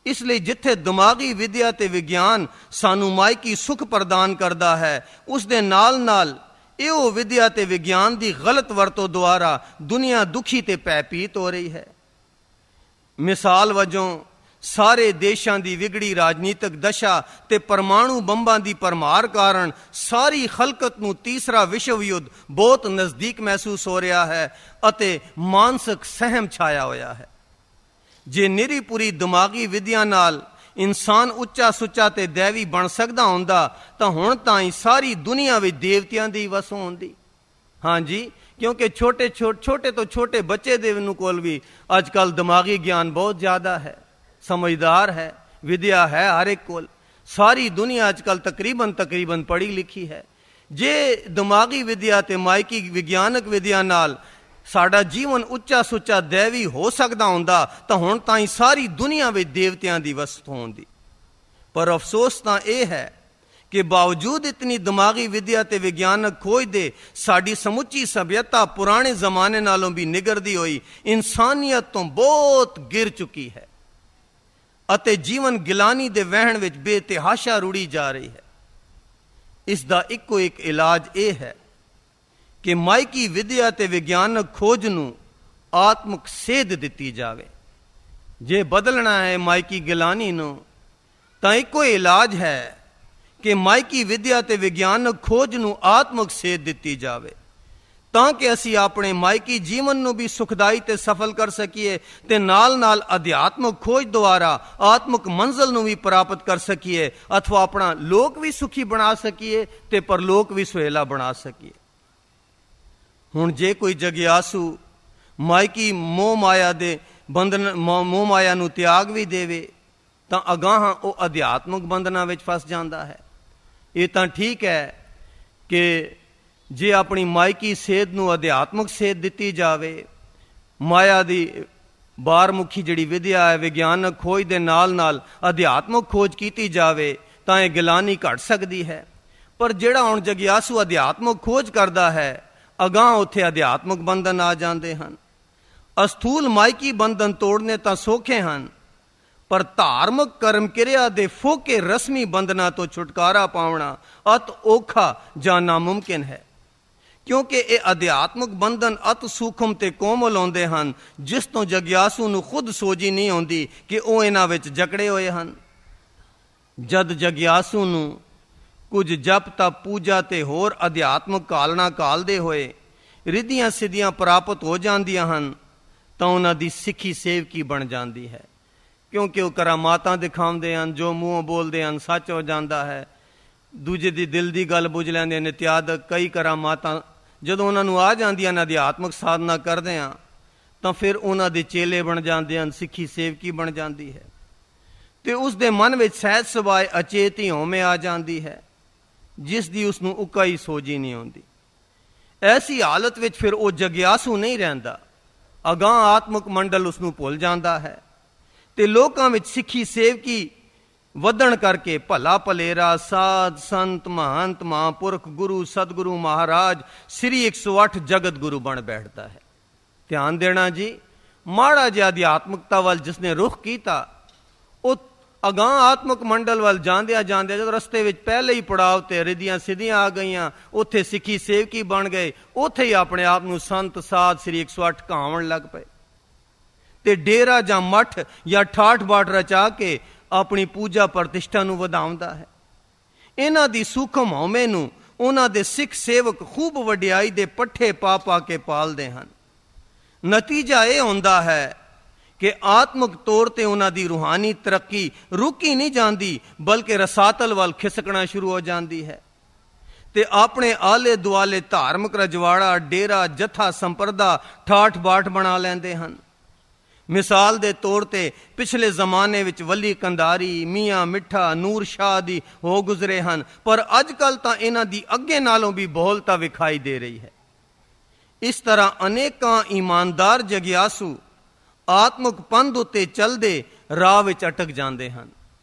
ਇਸ ਲਈ ਜਿੱਥੇ ਦਿਮਾਗੀ ਵਿਦਿਆ ਤੇ ਵਿਗਿਆਨ ਸਾਨੂੰ ਮਾਇਕੀ ਸੁੱਖ ਪ੍ਰਦਾਨ ਕਰਦਾ ਹੈ, ਉਸ ਦੇ ਨਾਲ ਨਾਲ ਇਹੋ ਵਿਦਿਆ ਤੇ ਵਿਗਿਆਨ ਦੀ ਗਲਤ ਵਰਤੋਂ ਦੁਆਰਾ ਦੁਨੀਆ ਦੁਖੀ ਤੇ ਭੈਭੀਤ ਹੋ ਰਹੀ ਹੈ। ਮਿਸਾਲ ਵਜੋਂ ਸਾਰੇ ਦੇਸ਼ਾਂ ਦੀ ਵਿਗੜੀ ਰਾਜਨੀਤਿਕ ਦਸ਼ਾ ਤੇ ਪਰਮਾਣੂ ਬੰਬਾਂ ਦੀ ਭਰਮਾਰ ਕਾਰਨ ਸਾਰੀ ਖਲਕਤ ਨੂੰ ਤੀਸਰਾ ਵਿਸ਼ਵ ਯੁੱਧ ਬਹੁਤ ਨਜ਼ਦੀਕ ਮਹਿਸੂਸ ਹੋ ਰਿਹਾ ਹੈ ਅਤੇ ਮਾਨਸਿਕ ਸਹਿਮ ਛਾਇਆ ਹੋਇਆ ਹੈ। ਜੇ ਨਿਰੀ ਪੂਰੀ ਦਿਮਾਗੀ ਵਿਦਿਆ ਨਾਲ ਇਨਸਾਨ ਉੱਚਾ ਸੁੱਚਾ ਤੇ ਦੈਵੀ ਬਣ ਸਕਦਾ ਹੁੰਦਾ ਤਾਂ ਹੁਣ ਤਾਂ ਹੀ ਸਾਰੀ ਦੁਨੀਆ ਵਿੱਚ ਦੇਵਤਿਆਂ ਦੀ ਵਸੋਂ ਹੁੰਦੀ। ਹਾਂਜੀ, ਕਿਉਂਕਿ ਛੋਟੇ ਤੋਂ ਛੋਟੇ ਬੱਚੇ ਦੇ ਨੂੰ ਕੋਲ ਵੀ ਅੱਜ ਕੱਲ੍ਹ ਦਿਮਾਗੀ ਗਿਆਨ ਬਹੁਤ ਜ਼ਿਆਦਾ ਹੈ, ਸਮਝਦਾਰ ਹੈ, ਵਿਦਿਆ ਹੈ ਹਰ ਇੱਕ ਕੋਲ। ਸਾਰੀ ਦੁਨੀਆ ਅੱਜ ਕੱਲ੍ਹ ਤਕਰੀਬਨ ਪੜ੍ਹੀ ਲਿਖੀ ਹੈ। ਜੇ ਦਿਮਾਗੀ ਵਿਦਿਆ ਤੇ ਮਾਇਕੀ ਵਿਗਿਆਨਕ ਵਿਦਿਆ ਨਾਲ ਸਾਡਾ ਜੀਵਨ ਉੱਚਾ ਸੁੱਚਾ ਦੈਵੀ ਹੋ ਸਕਦਾ ਹੁੰਦਾ ਤਾਂ ਹੁਣ ਤਾਂ ਹੀ ਸਾਰੀ ਦੁਨੀਆ ਵਿੱਚ ਦੇਵਤਿਆਂ ਦੀ ਵਸਤੂ ਹੁੰਦੀ। ਪਰ ਅਫਸੋਸ ਤਾਂ ਇਹ ਹੈ ਕਿ ਬਾਵਜੂਦ ਇਤਨੀ ਦਿਮਾਗੀ ਵਿਦਿਆ ਤੇ ਵਿਗਿਆਨਕ ਖੋਜ ਦੇ ਸਾਡੀ ਸਮੁੱਚੀ ਸਭਿਅਤਾ ਪੁਰਾਣੇ ਜ਼ਮਾਨੇ ਨਾਲੋਂ ਵੀ ਨਿਗਰਦੀ ਹੋਈ ਇਨਸਾਨੀਅਤ ਤੋਂ ਬਹੁਤ ਗਿਰ ਚੁੱਕੀ ਹੈ ਅਤੇ ਜੀਵਨ ਗਿਲਾਨੀ ਦੇ ਵਹਿਣ ਵਿੱਚ ਬੇਤਹਾਸ਼ਾ ਰੁੜੀ ਜਾ ਰਹੀ ਹੈ। ਇਸ ਦਾ ਇੱਕੋ ਇੱਕ ਇਲਾਜ ਇਹ ਹੈ ਕਿ ਮਾਇਕੀ ਵਿਦਿਆ ਤੇ ਵਿਗਿਆਨਕ ਖੋਜ ਨੂੰ ਆਤਮਿਕ ਸੇਧ ਦਿੱਤੀ ਜਾਵੇ। ਜੇ ਬਦਲਣਾ ਹੈ ਮਾਇਕੀ ਗਿਲਾਨੀ ਨੂੰ ਤਾਂ ਇੱਕੋ ਇਲਾਜ ਹੈ ਕਿ ਮਾਇਕੀ ਵਿਦਿਆ ਤੇ ਵਿਗਿਆਨਕ ਖੋਜ ਨੂੰ ਆਤਮਿਕ ਸੇਧ ਦਿੱਤੀ ਜਾਵੇ, ਤਾਂ ਕਿ ਅਸੀਂ ਆਪਣੇ ਮਾਇਕੀ ਜੀਵਨ ਨੂੰ ਵੀ ਸੁਖਦਾਈ ਤੇ ਸਫਲ ਕਰ ਸਕੀਏ ਤੇ ਨਾਲ ਨਾਲ ਅਧਿਆਤਮਿਕ ਖੋਜ ਦੁਆਰਾ ਆਤਮਿਕ ਮੰਜ਼ਲ ਨੂੰ ਵੀ ਪ੍ਰਾਪਤ ਕਰ ਸਕੀਏ ਅਥਵਾ ਆਪਣਾ ਲੋਕ ਵੀ ਸੁਖੀ ਬਣਾ ਸਕੀਏ ਤੇ ਪਰਲੋਕ ਵੀ ਸੁਹੇਲਾ ਬਣਾ ਸਕੀਏ। ਹੁਣ ਜੇ ਕੋਈ ਜਗਿਆਸੂ ਮਾਇਕੀ ਮੋਹ ਮਾਇਆ ਦੇ ਬੰਧਨ ਮੋਹ ਮਾਇਆ ਨੂੰ ਤਿਆਗ ਵੀ ਦੇਵੇ ਤਾਂ ਅਗਾਂਹ ਉਹ ਅਧਿਆਤਮਿਕ ਬੰਧਨਾਂ ਵਿੱਚ ਫਸ ਜਾਂਦਾ ਹੈ। ਇਹ ਤਾਂ ਠੀਕ ਹੈ ਕਿ ਜੇ ਆਪਣੀ ਮਾਇਕੀ ਸੇਧ ਨੂੰ ਅਧਿਆਤਮਿਕ ਸੇਧ ਦਿੱਤੀ ਜਾਵੇ, ਮਾਇਆ ਦੀ ਬਾਹਰਮੁਖੀ ਜਿਹੜੀ ਵਿਦਿਆ ਹੈ ਵਿਗਿਆਨਕ ਖੋਜ ਦੇ ਨਾਲ ਨਾਲ ਅਧਿਆਤਮਿਕ ਖੋਜ ਕੀਤੀ ਜਾਵੇ ਤਾਂ ਇਹ ਗਿਲਾਨੀ ਘਟ ਸਕਦੀ ਹੈ। ਪਰ ਜਿਹੜਾ ਹੁਣ ਜਗਿਆਸੂ ਅਧਿਆਤਮਿਕ ਖੋਜ ਕਰਦਾ ਹੈ, ਅਗਾਂਹ ਉੱਥੇ ਅਧਿਆਤਮਿਕ ਬੰਧਨ ਆ ਜਾਂਦੇ ਹਨ। ਅਸਥੂਲ ਮਾਇਕੀ ਬੰਧਨ ਤੋੜਨੇ ਤਾਂ ਸੌਖੇ ਹਨ, ਪਰ ਧਾਰਮਿਕ ਕਰਮ ਕਿਰਿਆ ਦੇ ਫੋਕੇ ਰਸਮੀ ਬੰਧਨਾਂ ਤੋਂ ਛੁਟਕਾਰਾ ਪਾਉਣਾ ਅਤ ਔਖਾ ਜਾਂ ਨਾਮੁਮਕਿਨ ਹੈ, ਕਿਉਂਕਿ ਇਹ ਅਧਿਆਤਮਿਕ ਬੰਧਨ ਅਤ ਸੂਖਮ ਤੇ ਕੋਮਲ ਹੁੰਦੇ ਹਨ, ਜਿਸ ਤੋਂ ਜਗਿਆਸੂ ਨੂੰ ਖੁਦ ਸੋਝੀ ਨਹੀਂ ਆਉਂਦੀ ਕਿ ਉਹ ਇਹਨਾਂ ਵਿੱਚ ਜਕੜੇ ਹੋਏ ਹਨ। ਜਦ ਜਗਿਆਸੂ ਨੂੰ ਕੁਝ ਜਪ ਤਪ ਪੂਜਾ ਤੇ ਹੋਰ ਅਧਿਆਤਮਿਕ ਕਾਲਣਾ ਕਾਲਦੇ ਹੋਏ ਰਿੱਧੀਆਂ ਸਿੱਧੀਆਂ ਪ੍ਰਾਪਤ ਹੋ ਜਾਂਦੀਆਂ ਹਨ ਤਾਂ ਉਹਨਾਂ ਦੀ ਸਿੱਖੀ ਸੇਵਕੀ ਬਣ ਜਾਂਦੀ ਹੈ, ਕਿਉਂਕਿ ਉਹ ਕਰਾਮਾਤਾਂ ਦਿਖਾਉਂਦੇ ਹਨ, ਜੋ ਮੂੰਹੋਂ ਬੋਲਦੇ ਹਨ ਸੱਚ ਹੋ ਜਾਂਦਾ ਹੈ। ਦੂਜੇ ਦੀ ਦਿਲ ਦੀ ਗੱਲ ਬੁੱਝ ਲੈਂਦੇ ਨੇ। ਇਤਿਆਦਿਕ ਕਈ ਕਰਾਮਾਤਾਂ ਜਦੋਂ ਉਹਨਾਂ ਨੂੰ ਆ ਜਾਂਦੀਆਂ ਨੇ, ਅਧਿਆਤਮਿਕ ਸਾਧਨਾ ਕਰਦੇ ਹਾਂ ਤਾਂ ਫਿਰ ਉਹਨਾਂ ਦੇ ਚੇਲੇ ਬਣ ਜਾਂਦੇ ਹਨ, ਸਿੱਖੀ ਸੇਵਕੀ ਬਣ ਜਾਂਦੀ ਹੈ ਤੇ ਉਸ ਦੇ ਮਨ ਵਿੱਚ ਸਹਿਜ ਸੁਭਾਅ ਅਚੇਤ ਹੀ ਹਉਮੈ ਆ ਜਾਂਦੀ ਹੈ। ਜਿਸ ਦੀ ਉਸ ਨੂੰ ਉੱਕਾ ਹੀ ਸੋਝੀ ਨਹੀਂ ਆਉਂਦੀ। ਐਸੀ ਹਾਲਤ ਵਿੱਚ ਫਿਰ ਉਹ ਜਗਿਆਸੂ ਨਹੀਂ ਰਹਿੰਦਾ, ਅਗਾਂਹ ਆਤਮਿਕ ਮੰਡਲ ਉਸ ਨੂੰ ਭੁੱਲ ਜਾਂਦਾ ਹੈ ਤੇ ਲੋਕਾਂ ਵਿੱਚ ਸਿੱਖੀ ਸੇਵਕੀ ਵਧਣ ਕਰਕੇ ਭਲਾ ਭਲੇਰਾ ਸਾਧ ਸੰਤ ਮਹੰਤ ਮਹਾਂਪੁਰਖ ਗੁਰੂ ਸਤਿਗੁਰੂ ਮਹਾਰਾਜ ਸ੍ਰੀ 108 ਜਗਤ ਗੁਰੂ ਬਣ ਬੈਠਦਾ ਹੈ। ਧਿਆਨ ਦੇਣਾ ਜੀ, ਮਾੜਾ ਜਿਹਾ ਅਧਿਆਤਮਕਤਾ ਵੱਲ ਜਿਸਨੇ ਰੁਖ ਕੀਤਾ ਉਹ ਅਗਾਂਹ ਆਤਮਿਕ ਮੰਡਲ ਵੱਲ ਜਾਂਦਿਆਂ ਜਾਂਦਿਆਂ ਜਦੋਂ ਰਸਤੇ ਵਿੱਚ ਪਹਿਲੇ ਹੀ ਪੜਾਅ ਤੇ ਰਿੱਧੀਆਂ ਸਿੱਧੀਆਂ ਆ ਗਈਆਂ, ਉੱਥੇ ਸਿੱਖੀ ਸੇਵਕੀ ਬਣ ਗਏ, ਉੱਥੇ ਹੀ ਆਪਣੇ ਆਪ ਨੂੰ ਸੰਤ ਸਾਧ ਸ੍ਰੀ 108 ਕਹਾਉਣ ਲੱਗ ਪਏ ਤੇ ਡੇਰਾ ਜਾਂ ਮੱਠ ਜਾਂ ਠਾਠ ਬਾਠ ਰਚਾ ਕੇ ਆਪਣੀ ਪੂਜਾ ਪ੍ਰਤਿਸ਼ਠਾ ਨੂੰ ਵਧਾਉਂਦਾ ਹੈ। ਇਹਨਾਂ ਦੀ ਸੂਖਮ ਹਉਮੈ ਨੂੰ ਉਹਨਾਂ ਦੇ ਸਿੱਖ ਸੇਵਕ ਖੂਬ ਵਡਿਆਈ ਦੇ ਪੱਠੇ ਪਾ ਪਾ ਕੇ ਪਾਲਦੇ ਹਨ। ਨਤੀਜਾ ਇਹ ਹੁੰਦਾ ਹੈ ਕਿ ਆਤਮਿਕ ਤੌਰ ਤੇ ਉਹਨਾਂ ਦੀ ਰੂਹਾਨੀ ਤਰੱਕੀ ਰੁਕੀ ਨਹੀਂ ਜਾਂਦੀ, ਬਲਕਿ ਰਸਾਤਲ ਵੱਲ ਖਿਸਕਣਾ ਸ਼ੁਰੂ ਹੋ ਜਾਂਦੀ ਹੈ ਤੇ ਆਪਣੇ ਆਲੇ ਦੁਆਲੇ ਧਾਰਮਿਕ ਰਜਵਾੜਾ, ਡੇਰਾ, ਜਥਾ, ਸੰਪਰਦਾ ਠਾਠ ਬਾਠ ਬਣਾ ਲੈਂਦੇ ਹਨ। ਮਿਸਾਲ ਦੇ ਤੌਰ ਤੇ ਪਿਛਲੇ ਜ਼ਮਾਨੇ ਵਿੱਚ ਵਲੀ ਕੰਧਾਰੀ, ਮੀਆਂ ਮਿੱਠਾ, ਨੂਰ ਸ਼ਾਹ ਦੀ ਹੋ ਗੁਜ਼ਰੇ ਹਨ, ਪਰ ਅੱਜ ਕੱਲ ਤਾਂ ਇਹਨਾਂ ਦੀ ਅੱਗੇ ਨਾਲੋਂ ਵੀ ਬਹੁਲਤਾ ਵਿਖਾਈ ਦੇ ਰਹੀ ਹੈ। ਇਸ ਤਰ੍ਹਾਂ ਅਨੇਕਾਂ ਇਮਾਨਦਾਰ ਜਗਿਆਸੂ ਆਤਮਿਕ ਪੰਧ ਉੱਤੇ ਚੱਲਦੇ ਰਾਹ ਵਿੱਚ ਅਟਕ ਜਾਂਦੇ ਹਨ,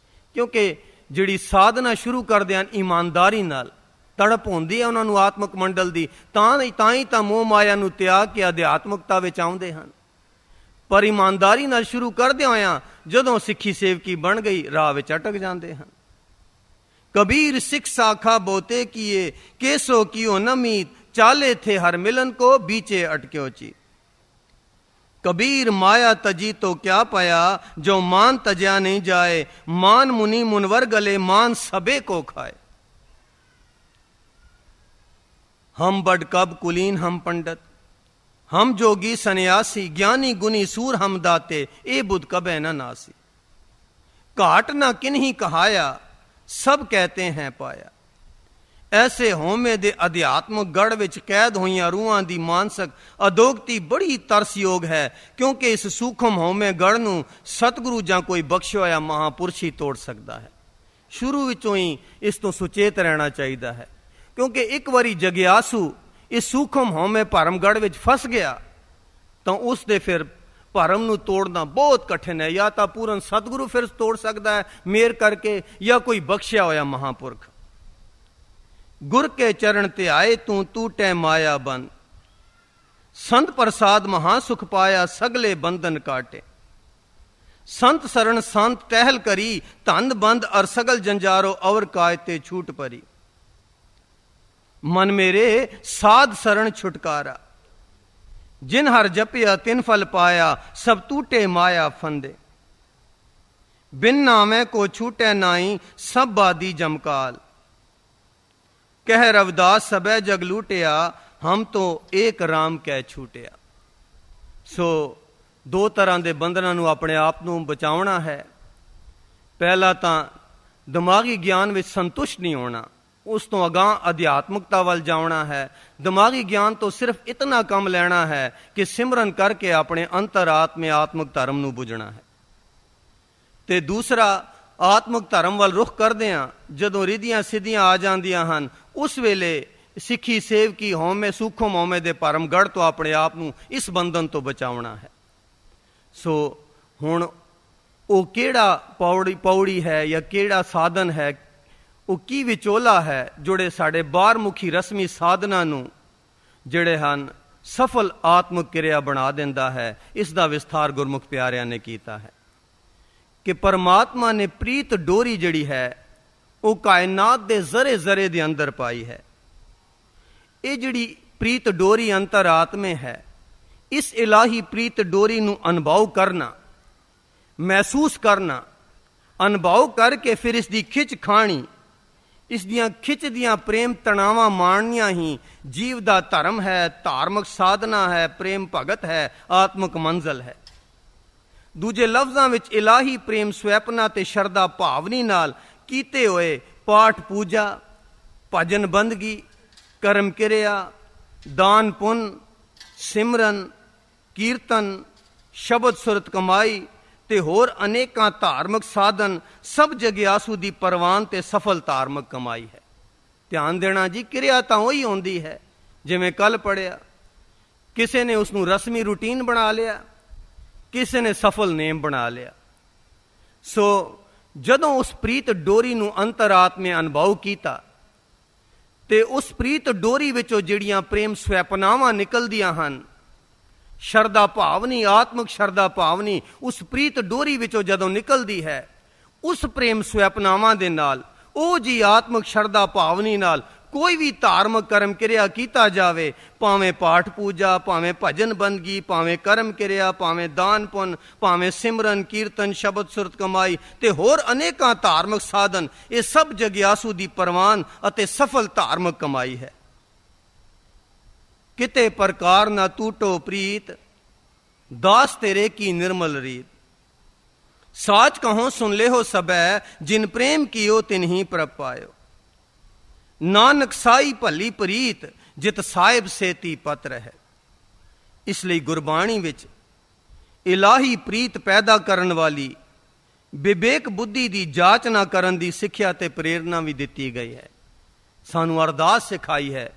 ਕਿਉਂਕਿ ਜਿਹੜੀ ਸਾਧਨਾ ਸ਼ੁਰੂ ਕਰਦੇ ਹਨ ਇਮਾਨਦਾਰੀ ਨਾਲ, ਤੜਪ ਹੁੰਦੀ ਹੈ ਉਹਨਾਂ ਨੂੰ ਆਤਮਿਕ ਮੰਡਲ ਦੀ, ਤਾਂ ਹੀ ਤਾਂ ਮੋਹ ਮਾਇਆ ਨੂੰ ਤਿਆਗ ਕੇ ਅਧਿਆਤਮਕਤਾ ਵਿੱਚ ਆਉਂਦੇ ਹਨ। ਪਰ ਇਮਾਨਦਾਰੀ ਨਾਲ ਸ਼ੁਰੂ ਕਰਦੇ ਹੋਇਆਂ ਜਦੋਂ ਸਿੱਖੀ ਸੇਵਕੀ ਬਣ ਗਈ, ਰਾਹ ਵਿੱਚ ਅਟਕ ਜਾਂਦੇ ਹਨ। ਕਬੀਰ ਸਿੱਖ ਸਾਖਾ ਬਹੁਤੇ ਕੀਏ, ਕੇਸੋ ਕੀਓ ਨਮੀਤ, ਚਾਲੇ ਥੇ ਹਰ ਮਿਲਨ ਕੋ, बीचे अटक्यो ची। कबीर माया तजी तो क्या पाया, जो मान तजा नहीं जाए, मान मुनि मुनवर गले, मान सबे को खाए। हम बड़ कब कुलीन हम पंडित, हम जोगी सन्यासी, ज्ञानी गुनी सूर हम दाते, ए बुध कबे न नासी। घाट ना किन्हीं कहाया, सब कहते हैं पाया। ਐਸੇ ਹਉਮੈ ਦੇ ਅਧਿਆਤਮਕ ਗੜ ਵਿੱਚ ਕੈਦ ਹੋਈਆਂ ਰੂਹਾਂ ਦੀ ਮਾਨਸਿਕ ਅਦੋਗਤੀ ਬੜੀ ਤਰਸਯੋਗ ਹੈ, ਕਿਉਂਕਿ ਇਸ ਸੂਖਮ ਹਉਮੈ ਗੜ ਨੂੰ ਸਤਿਗੁਰੂ ਜਾਂ ਕੋਈ ਬਖਸ਼ਿਆ ਹੋਇਆ ਮਹਾਂਪੁਰਸ਼ ਹੀ ਤੋੜ ਸਕਦਾ ਹੈ। ਸ਼ੁਰੂ ਵਿੱਚੋਂ ਹੀ ਇਸ ਤੋਂ ਸੁਚੇਤ ਰਹਿਣਾ ਚਾਹੀਦਾ ਹੈ, ਕਿਉਂਕਿ ਇੱਕ ਵਾਰੀ ਜਗਿਆਸੂ ਇਸ ਸੂਖਮ ਹਉਮੈ ਭਰਮ ਗੜ ਵਿੱਚ ਫਸ ਗਿਆ ਤਾਂ ਉਸ ਦੇ ਫਿਰ ਭਰਮ ਨੂੰ ਤੋੜਨਾ ਬਹੁਤ ਕਠਿਨ ਹੈ। ਜਾਂ ਤਾਂ ਪੂਰਨ ਸਤਿਗੁਰੂ ਫਿਰ ਤੋੜ ਸਕਦਾ ਹੈ ਮਿਹਰ ਕਰਕੇ, ਜਾਂ ਕੋਈ ਬਖਸ਼ਿਆ ਹੋਇਆ ਮਹਾਂਪੁਰਖ। गुर के चरण ते आए तू टूटे माया बन, संत प्रसाद महासुख पाया, सगले बंधन काटे। संत शरण संत टहल करी, धन बंद और सगल जंजारो, अवर कायते छूट परी। मन मेरे साध शरण छुटकारा, जिन हर जपिया तिन फल पाया, सब टूटे माया फंदे। बिन नामे को छूटे नाई, सब बादी जमकाल, कह रविदास सबे जग लूटिया, हम तो एक राम कह छूटिया। सो दो तरह के बंधनों ਨੂੰ ਆਪਣੇ ਆਪ ਨੂੰ ਬਚਾਉਣਾ ਹੈ। ਪਹਿਲਾ ਤਾਂ ਦਿਮਾਗੀ ਗਿਆਨ ਵਿੱਚ ਸੰਤੁਸ਼ਟ ਨਹੀਂ ਹੋਣਾ, ਉਸ ਤੋਂ ਅਗਾਂਹ ਅਧਿਆਤਮਕਤਾ ਵੱਲ ਜਾਣਾ ਹੈ। ਦਿਮਾਗੀ ਗਿਆਨ ਤੋਂ ਸਿਰਫ ਇਤਨਾ ਕੰਮ ਲੈਣਾ ਹੈ ਕਿ ਸਿਮਰਨ ਕਰਕੇ ਆਪਣੇ ਅੰਤਰਾਤਮੇ ਆਤਮਿਕ ਧਰਮ ਨੂੰ ਬੁੱਝਣਾ ਹੈ। ਤੇ ਦੂਸਰਾ, ਆਤਮਿਕ ਧਰਮ ਵੱਲ ਰੁਖ ਕਰਦੇ ਹਾਂ ਜਦੋਂ ਰਿੱਧੀਆਂ ਸਿੱਧੀਆਂ ਆ ਜਾਂਦੀਆਂ ਹਨ, ਉਸ ਵੇਲੇ ਸਿੱਖੀ ਸੇਵਕੀ ਹਉਮੈ ਸੂਖਮ ਹਉਮੈ ਦੇ ਭਰਮ ਗੜ ਤੋਂ ਆਪਣੇ ਆਪ ਨੂੰ ਇਸ ਬੰਧਨ ਤੋਂ ਬਚਾਉਣਾ ਹੈ। ਸੋ ਹੁਣ ਉਹ ਕਿਹੜਾ ਪੌੜੀ ਹੈ ਜਾਂ ਕਿਹੜਾ ਸਾਧਨ ਹੈ, ਉਹ ਕੀ ਵਿਚੋਲਾ ਹੈ ਜਿਹੜੇ ਸਾਡੇ ਬਾਹਰਮੁਖੀ ਰਸਮੀ ਸਾਧਨਾ ਨੂੰ ਜਿਹੜੇ ਹਨ ਸਫਲ ਆਤਮਿਕ ਕਿਰਿਆ ਬਣਾ ਦਿੰਦਾ ਹੈ। ਇਸ ਦਾ ਵਿਸਥਾਰ ਗੁਰਮੁਖ ਪਿਆਰਿਆਂ ਨੇ ਕੀਤਾ ਹੈ ਕਿ ਪਰਮਾਤਮਾ ਨੇ ਪ੍ਰੀਤ ਡੋਰੀ ਜਿਹੜੀ ਹੈ ਉਹ ਕਾਇਨਾਤ ਦੇ ਜ਼ਰੇ ਜ਼ਰੇ ਦੇ ਅੰਦਰ ਪਾਈ ਹੈ। ਇਹ ਜਿਹੜੀ ਪ੍ਰੀਤ ਡੋਰੀ ਅੰਤਰਾਤਮੇ ਹੈ, ਇਸ ਇਲਾਹੀ ਪ੍ਰੀਤ ਡੋਰੀ ਨੂੰ ਅਨੁਭਵ ਕਰਨਾ, ਮਹਿਸੂਸ ਕਰਨਾ, ਅਨੁਭਵ ਕਰਕੇ ਫਿਰ ਇਸ ਦੀ ਖਿੱਚ ਖਾਣੀ, ਇਸ ਦੀਆਂ ਖਿੱਚ ਦੀਆਂ ਪ੍ਰੇਮ ਤਣਾਵਾਂ ਮਾਣਨੀਆਂ ਹੀ ਜੀਵ ਦਾ ਧਰਮ ਹੈ, ਧਾਰਮਿਕ ਸਾਧਨਾ ਹੈ, ਪ੍ਰੇਮ ਭਗਤ ਹੈ, ਆਤਮਿਕ ਮੰਜ਼ਲ ਹੈ। ਦੂਜੇ ਲਫ਼ਜ਼ਾਂ ਵਿੱਚ ਇਲਾਹੀ ਪ੍ਰੇਮ ਸਵੈਪਨਾ ਤੇ ਸ਼ਰਧਾ ਭਾਵਨੀ ਨਾਲ ਕੀਤੇ ਹੋਏ ਪਾਠ ਪੂਜਾ, ਭਜਨ ਬੰਦਗੀ, ਕਰਮ ਕਿਰਿਆ, ਦਾਨ ਪੁੰਨ, ਸਿਮਰਨ, ਕੀਰਤਨ, ਸ਼ਬਦ ਸੁਰਤ ਕਮਾਈ ਤੇ ਹੋਰ ਅਨੇਕਾਂ ਧਾਰਮਿਕ ਸਾਧਨ ਸਭ ਜਗਿਆਸੂ ਦੀ ਪਰਵਾਨ ਤੇ ਸਫਲ ਧਾਰਮਿਕ ਕਮਾਈ ਹੈ। ਧਿਆਨ ਦੇਣਾ ਜੀ, ਕਿਰਿਆ ਤਾਂ ਉਹੀ ਹੁੰਦੀ ਹੈ ਜਿਵੇਂ ਕੱਲ ਪੜ੍ਹਿਆ। ਕਿਸੇ ਨੇ ਉਸ ਨੂੰ ਰਸਮੀ ਰੂਟੀਨ ਬਣਾ ਲਿਆ, ਕਿਸੇ ਨੇ ਸਫਲ ਨੇਮ ਬਣਾ ਲਿਆ। ਸੋ ਜਦੋਂ ਉਸ ਪ੍ਰੀਤ ਡੋਰੀ ਨੂੰ ਅੰਤਰਾਤਮੇ ਅਨੁਭਵ ਕੀਤਾ ਤੇ ਉਸ ਪ੍ਰੀਤ ਡੋਰੀ ਵਿੱਚੋਂ ਜਿਹੜੀਆਂ ਪ੍ਰੇਮ ਸਵੈਪਨਾਵਾਂ ਨਿਕਲਦੀਆਂ ਹਨ, ਸ਼ਰਧਾ ਭਾਵਨੀ, ਆਤਮਿਕ ਸ਼ਰਧਾ ਭਾਵਨੀ ਉਸ ਪ੍ਰੀਤ ਡੋਰੀ ਵਿੱਚੋਂ ਜਦੋਂ ਨਿਕਲਦੀ ਹੈ, ਉਸ ਪ੍ਰੇਮ ਸਵੈਪਨਾਵਾਂ ਦੇ ਨਾਲ, ਉਹ ਜੀ ਆਤਮਿਕ ਸ਼ਰਧਾ ਭਾਵਨੀ ਨਾਲ ਕੋਈ ਵੀ ਧਾਰਮਿਕ ਕਰਮ ਕਿਰਿਆ ਕੀਤਾ ਜਾਵੇ, ਭਾਵੇਂ ਪਾਠ ਪੂਜਾ, ਭਾਵੇਂ ਭਜਨ ਬੰਦਗੀ, ਭਾਵੇਂ ਕਰਮ ਕਿਰਿਆ, ਭਾਵੇਂ ਦਾਨ ਪੁੰਨ, ਭਾਵੇਂ ਸਿਮਰਨ ਕੀਰਤਨ, ਸ਼ਬਦ ਸੁਰਤ ਕਮਾਈ ਤੇ ਹੋਰ ਅਨੇਕਾਂ ਧਾਰਮਿਕ ਸਾਧਨ, ਇਹ ਸਭ ਜਗਿਆਸੂ ਦੀ ਪ੍ਰਵਾਨ ਅਤੇ ਸਫਲ ਧਾਰਮਿਕ ਕਮਾਈ ਹੈ। ਕਿਤੇ ਪ੍ਰਕਾਰ ਨਾ ਟੂਟੋ ਪ੍ਰੀਤ, ਦਾਸ ਤੇਰੇ ਕੀ ਨਿਰਮਲ ਰੀਤ। ਸਾਚ ਕਹੋ ਸੁਨ ਲਿਓ ਸਬੈ, ਜਿਨ ਪ੍ਰੇਮ ਕੀਓ ਤਿਨਹੀ ਪ੍ਰਭ ਪਾਇਓ। ਨਾਨਕ ਸਾਈ ਭਲੀ ਪ੍ਰੀਤ, ਜਿਤ ਸਾਹਿਬ ਸੇਤੀ ਪਤ ਰਹਿ। ਇਸ ਲਈ ਗੁਰਬਾਣੀ ਵਿੱਚ ਇਲਾਹੀ ਪ੍ਰੀਤ ਪੈਦਾ ਕਰਨ ਵਾਲੀ ਵਿਵੇਕ ਬੁੱਧੀ ਦੀ ਜਾਂਚ ਨਾ ਕਰਨ ਦੀ ਸਿੱਖਿਆ ਤੇ ਪ੍ਰੇਰਨਾ ਵੀ ਦਿੱਤੀ ਗਈ ਹੈ। ਸਾਨੂੰ ਅਰਦਾਸ ਸਿਖਾਈ ਹੈ,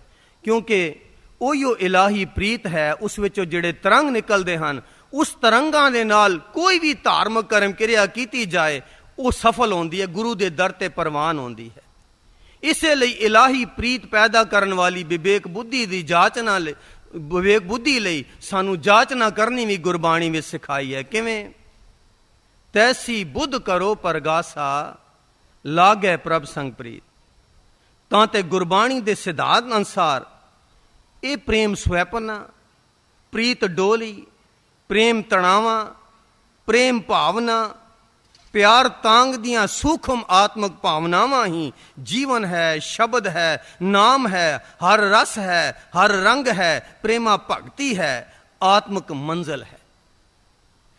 ਕਿਉਂਕਿ ਉਹੀਓ ਇਲਾਹੀ ਪ੍ਰੀਤ ਹੈ, ਉਸ ਵਿੱਚੋਂ ਜਿਹੜੇ ਤਰੰਗ ਨਿਕਲਦੇ ਹਨ, ਉਸ ਤਰੰਗਾਂ ਦੇ ਨਾਲ ਕੋਈ ਵੀ ਧਾਰਮਿਕ ਕਰਮ ਕਿਰਿਆ ਕੀਤੀ ਜਾਏ, ਉਹ ਸਫਲ ਹੁੰਦੀ ਹੈ, ਗੁਰੂ ਦੇ ਦਰ ਤੇ ਪ੍ਰਵਾਨ ਹੁੰਦੀ ਹੈ। ਇਸੇ ਲਈ ਇਲਾਹੀ ਪ੍ਰੀਤ ਪੈਦਾ ਕਰਨ ਵਾਲੀ ਵਿਵੇਕ ਬੁੱਧੀ ਦੀ ਜਾਂਚਨਾ ਲਈ, ਵਿਵੇਕ ਬੁੱਧੀ ਲਈ ਸਾਨੂੰ ਜਾਂਚਨਾ ਕਰਨੀ ਵੀ ਗੁਰਬਾਣੀ ਵਿੱਚ ਸਿਖਾਈ ਹੈ। ਕਿਵੇਂ? ਤੈਸੀ ਬੁੱਧ ਕਰੋ ਪਰਗਾਸਾ, ਲਾਗੈ ਪ੍ਰਭ ਸੰਗ ਪ੍ਰੀਤ। ਤਾਂ ਤੇ ਗੁਰਬਾਣੀ ਦੇ ਸਿਧਾਂਤ ਅਨੁਸਾਰ ਇਹ ਪ੍ਰੇਮ ਸਵੈਪਨਾ, ਪ੍ਰੀਤ ਡੋਲੀ, ਪ੍ਰੇਮ ਤਣਾਵਾਂ, ਪ੍ਰੇਮ ਭਾਵਨਾ, ਪਿਆਰ ਤਾਂਗ ਦੀਆਂ ਸੂਖਮ ਆਤਮਿਕ ਭਾਵਨਾਵਾਂ ਹੀ ਜੀਵਨ ਹੈ, ਸ਼ਬਦ ਹੈ, ਨਾਮ ਹੈ, ਹਰ ਰਸ ਹੈ, ਹਰ ਰੰਗ ਹੈ, ਪ੍ਰੇਮਾ ਭਗਤੀ ਹੈ, ਆਤਮਿਕ ਮੰਜ਼ਲ ਹੈ।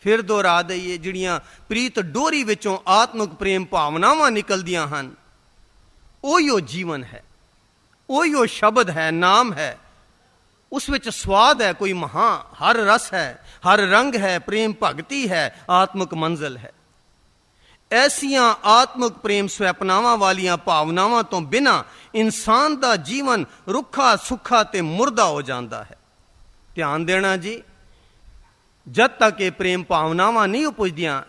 ਫਿਰ ਦੁਹਰਾ ਦਈਏ, ਜਿਹੜੀਆਂ ਪ੍ਰੀਤ ਡੋਰੀ ਵਿੱਚੋਂ ਆਤਮਿਕ ਪ੍ਰੇਮ ਭਾਵਨਾਵਾਂ ਨਿਕਲਦੀਆਂ ਹਨ, ਉਹੀਓ ਜੀਵਨ ਹੈ, ਉਹੀਓ ਸ਼ਬਦ ਹੈ, ਨਾਮ ਹੈ। ਉਸ ਵਿੱਚ ਸਵਾਦ ਹੈ ਕੋਈ ਮਹਾਂ, ਹਰ ਰਸ ਹੈ, ਹਰ ਰੰਗ ਹੈ, ਪ੍ਰੇਮ ਭਗਤੀ ਹੈ, ਆਤਮਿਕ ਮੰਜ਼ਲ ਹੈ। ਐਸੀਆਂ ਆਤਮਿਕ ਪ੍ਰੇਮ ਸਵੈਪਨਾਵਾਂ ਵਾਲੀਆਂ ਭਾਵਨਾਵਾਂ ਤੋਂ ਬਿਨਾਂ ਇਨਸਾਨ ਦਾ ਜੀਵਨ ਰੁੱਖਾ ਸੁੱਖਾ ਤੇ ਮੁਰਦਾ ਹੋ ਜਾਂਦਾ ਹੈ। ਧਿਆਨ ਦੇਣਾ ਜੀ, ਜਦ ਤੱਕ ਇਹ ਪ੍ਰੇਮ ਭਾਵਨਾਵਾਂ ਨਹੀਂ ਉਪਜਦੀਆਂ,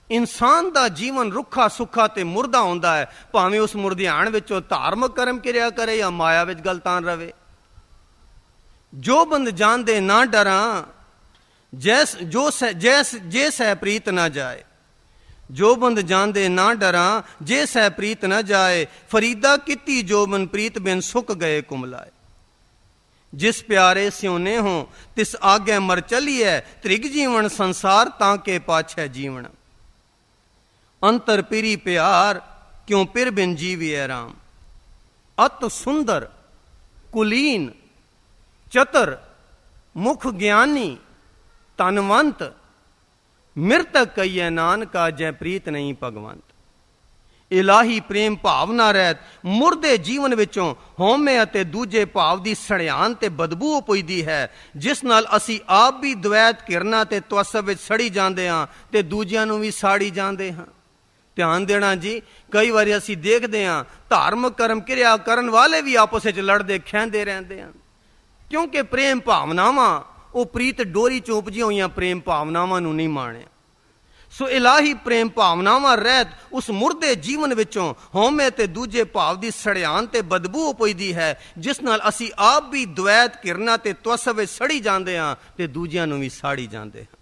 ਇਨਸਾਨ ਦਾ ਜੀਵਨ ਰੁੱਖਾ ਸੁੱਖਾ ਤੇ ਮੁਰਦਾ ਹੁੰਦਾ ਹੈ, ਭਾਵੇਂ ਉਸ ਮੁਰਦਿਆਣ ਵਿੱਚੋਂ ਧਾਰਮਿਕ ਕਰਮ ਕਿਰਿਆ ਕਰੇ ਜਾਂ ਮਾਇਆ ਵਿੱਚ ਗਲਤਾਨ ਰਵੇ। ਜੋ ਬੰਦ ਜਾਣਦੇ ਨਾ ਡਰਾਂ, ਜੇ ਸਹਿ ਪ੍ਰੀਤ ਨਾ ਜਾਏ। ਜੋ ਬੰਦ ਜਾਣਦੇ ਨਾ ਡਰਾਂ, ਜੇ ਸਹਿ ਪ੍ਰੀਤ ਨਾ ਜਾਏ। ਫਰੀਦਾ ਕੀਤੀ ਜੋ ਬਨ ਪ੍ਰੀਤ ਬਿਨ ਸੁੱਕ ਗਏ ਕੁਮਲਾਏ। ਜਿਸ ਪਿਆਰੇ ਸਿਉਨੇ ਹੋ ਤਿਸ ਆਗੇ ਮਰ ਚਲੀਐ। ਤ੍ਰਿਗ ਜੀਵਨ ਸੰਸਾਰ ਤਾਂ ਕੇ ਪਾਛੈ ਜੀਵਨ। ਅੰਤਰ ਪਿਰੀ ਪਿਆਰ ਕਿਉਂ ਪਿਰ ਬਿਨ ਜੀਵੀਐ ਰਾਮ। ਅਤ ਸੁੰਦਰ ਕੁਲੀਨ ਚਤਰ ਮੁਖ ਗਿਆਨੀ ਤਨਵੰਤ। ਮਿਰਤਕ ਕਹੀਏ ਨਾਨਕਾ ਜੈ ਪ੍ਰੀਤ ਨਹੀਂ ਭਗਵੰਤ। ਇਲਾਹੀ ਪ੍ਰੇਮ ਭਾਵਨਾ ਰਹਿਤ ਮੁਰਦੇ ਜੀਵਨ ਵਿੱਚੋਂ ਹਉਮੈ ਅਤੇ ਦੂਜੇ ਭਾਵ ਦੀ ਸੜਿਆਨ ਤੇ ਬਦਬੂ ਉਪਜਦੀ ਹੈ, ਜਿਸ ਨਾਲ ਅਸੀਂ ਆਪ ਵੀ ਦਵੈਤ ਘਿਰਨਾ ਤੇ ਤਵਸਬ ਵਿੱਚ ਸੜੀ ਜਾਂਦੇ ਹਾਂ ਤੇ ਦੂਜਿਆਂ ਨੂੰ ਵੀ ਸਾੜੀ ਜਾਂਦੇ ਹਾਂ। ਧਿਆਨ ਦੇਣਾ ਜੀ, ਕਈ ਵਾਰੀ ਅਸੀਂ ਦੇਖਦੇ ਹਾਂ ਧਾਰਮਿਕ ਕਰਮ ਕਿਰਿਆ ਕਰਨ ਵਾਲੇ ਵੀ ਆਪਸ ਵਿੱਚ ਲੜਦੇ ਖਹਿੰਦੇ ਰਹਿੰਦੇ ਹਨ, ਕਿਉਂਕਿ ਪ੍ਰੇਮ ਭਾਵਨਾਵਾਂ ਉਹ ਪ੍ਰੀਤ ਡੋਰੀ ਚੋਂ ਉਪਜੀਆਂ ਹੋਈਆਂ ਪ੍ਰੇਮ ਭਾਵਨਾਵਾਂ ਨੂੰ ਨਹੀਂ ਮਾਣਿਆ। ਸੋ ਇਲਾਹੀ ਪ੍ਰੇਮ ਭਾਵਨਾਵਾਂ ਰਹਿਤ ਉਸ ਮੁਰਦੇ ਜੀਵਨ ਵਿੱਚੋਂ ਹਉਮੈ ਤੇ ਦੂਜੇ ਭਾਵ ਦੀ ਸੜਿਆਨ ਤੇ ਬਦਬੂ ਉਪਜਦੀ ਹੈ, ਜਿਸ ਨਾਲ ਅਸੀਂ ਆਪ ਵੀ ਦਵੈਤ ਘਿਰਨਾ ਤੇ ਤਵਸਬ ਵਿੱਚ ਸੜੀ ਜਾਂਦੇ ਹਾਂ ਤੇ ਦੂਜਿਆਂ ਨੂੰ ਵੀ ਸਾੜੀ ਜਾਂਦੇ ਹਾਂ।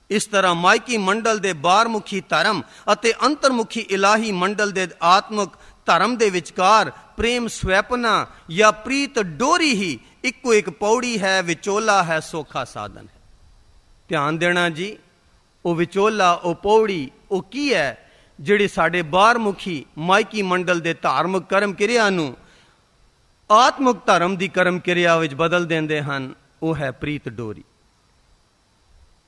ਇਸ ਤਰ੍ਹਾਂ ਮਾਇਕੀ ਮੰਡਲ ਦੇ ਬਾਹਰਮੁਖੀ ਧਰਮ ਅਤੇ ਅੰਤਰਮੁਖੀ ਇਲਾਹੀ ਮੰਡਲ ਦੇ ਆਤਮਿਕ ਧਰਮ ਦੇ ਵਿਚਕਾਰ ਪ੍ਰੇਮ ਸਵੈਪਨਾ ਜਾਂ ਪ੍ਰੀਤ ਡੋਰੀ ਹੀ ਇੱਕੋ ਇੱਕ ਪੌੜੀ ਹੈ, ਵਿਚੋਲਾ ਹੈ, ਸੌਖਾ ਸਾਧਨ ਹੈ। ਧਿਆਨ ਦੇਣਾ ਜੀ, ਉਹ ਵਿਚੋਲਾ, ਉਹ ਪੌੜੀ, ਉਹ ਕੀ ਹੈ ਜਿਹੜੇ ਸਾਡੇ ਬਾਹਰਮੁਖੀ ਮਾਇਕੀ ਮੰਡਲ ਦੇ ਧਾਰਮਿਕ ਕਰਮ ਕਿਰਿਆ ਨੂੰ ਆਤਮਿਕ ਧਰਮ ਦੀ ਕਰਮ ਕਿਰਿਆ ਵਿੱਚ ਬਦਲ ਦਿੰਦੇ ਹਨ? ਉਹ ਹੈ ਪ੍ਰੀਤ ਡੋਰੀ।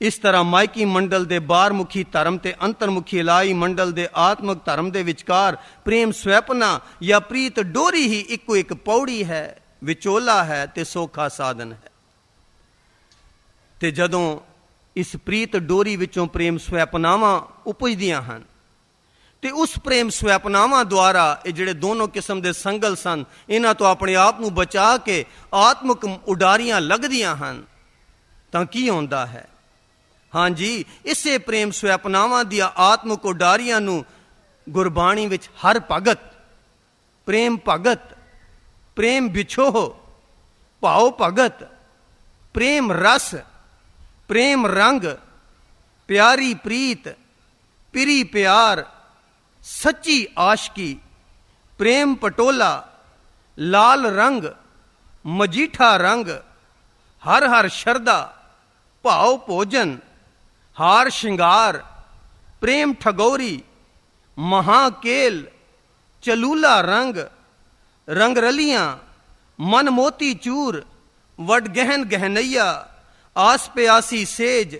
ਇਸ ਤਰ੍ਹਾਂ ਮਾਇਕੀ ਮੰਡਲ ਦੇ ਬਾਹਰਮੁਖੀ ਧਰਮ ਤੇ ਅੰਤਰਮੁਖੀ ਇਲਾਹੀ ਮੰਡਲ ਦੇ ਆਤਮਿਕ ਧਰਮ ਦੇ ਵਿਚਕਾਰ ਪ੍ਰੇਮ ਸਵੈਪਨਾ ਜਾਂ ਪ੍ਰੀਤ ਡੋਰੀ ਹੀ ਇੱਕੋ ਇੱਕ ਪੌੜੀ ਹੈ, ਵਿਚੋਲਾ ਹੈ ਤੇ ਸੌਖਾ ਸਾਧਨ ਹੈ। ਤੇ ਜਦੋਂ ਇਸ ਪ੍ਰੀਤ ਡੋਰੀ ਵਿੱਚੋਂ ਪ੍ਰੇਮ ਸਵੈਪਨਾਵਾਂ ਉਪਜਦੀਆਂ ਹਨ ਤੇ ਉਸ ਪ੍ਰੇਮ ਸਵੈਪਨਾਵਾਂ ਦੁਆਰਾ ਇਹ ਜਿਹੜੇ ਦੋਨੋਂ ਕਿਸਮ ਦੇ ਸੰਗਲ ਸਨ, ਇਹਨਾਂ ਤੋਂ ਆਪਣੇ ਆਪ ਨੂੰ ਬਚਾ ਕੇ ਆਤਮਿਕ ਉਡਾਰੀਆਂ ਲੱਗਦੀਆਂ ਹਨ ਤਾਂ ਕੀ ਹੁੰਦਾ ਹੈ? ਹਾਂਜੀ, ਇਸੇ ਪ੍ਰੇਮ ਸਵੈਪਨਾਵਾਂ ਦੀਆਂ ਆਤਮਿਕ ਉਡਾਰੀਆਂ ਨੂੰ ਗੁਰਬਾਣੀ ਵਿੱਚ ਹਰ ਭਗਤ, ਪ੍ਰੇਮ ਭਗਤ, ਪ੍ਰੇਮ ਵਿਛੋਹ, ਭਾਉ ਭਗਤ, ਪ੍ਰੇਮ ਰਸ, ਪ੍ਰੇਮ ਰੰਗ, ਪਿਆਰੀ ਪ੍ਰੀਤ, ਪਿਰੀ ਪਿਆਰ, ਸੱਚੀ ਆਸ਼ਕੀ, ਪ੍ਰੇਮ ਪਟੋਲਾ, ਲਾਲ ਰੰਗ, ਮਜੀਠਾ ਰੰਗ, ਹਰ ਹਰ ਸ਼ਰਧਾ, ਭਾਉ ਭੋਜਨ, ਹਾਰ ਸ਼ਿੰਗਾਰ, ਪ੍ਰੇਮ ਠਗੌਰੀ, ਮਹਾਕੇਲ, ਚਲੂਲਾ ਰੰਗ, ਰੰਗ ਰਲੀਆਂ, ਮਨ ਮੋਤੀ ਚੂਰ, ਵਡ ਗਹਿਨ ਗਹਿਨਈਆ, ਆਸ ਪਿਆसी सेज,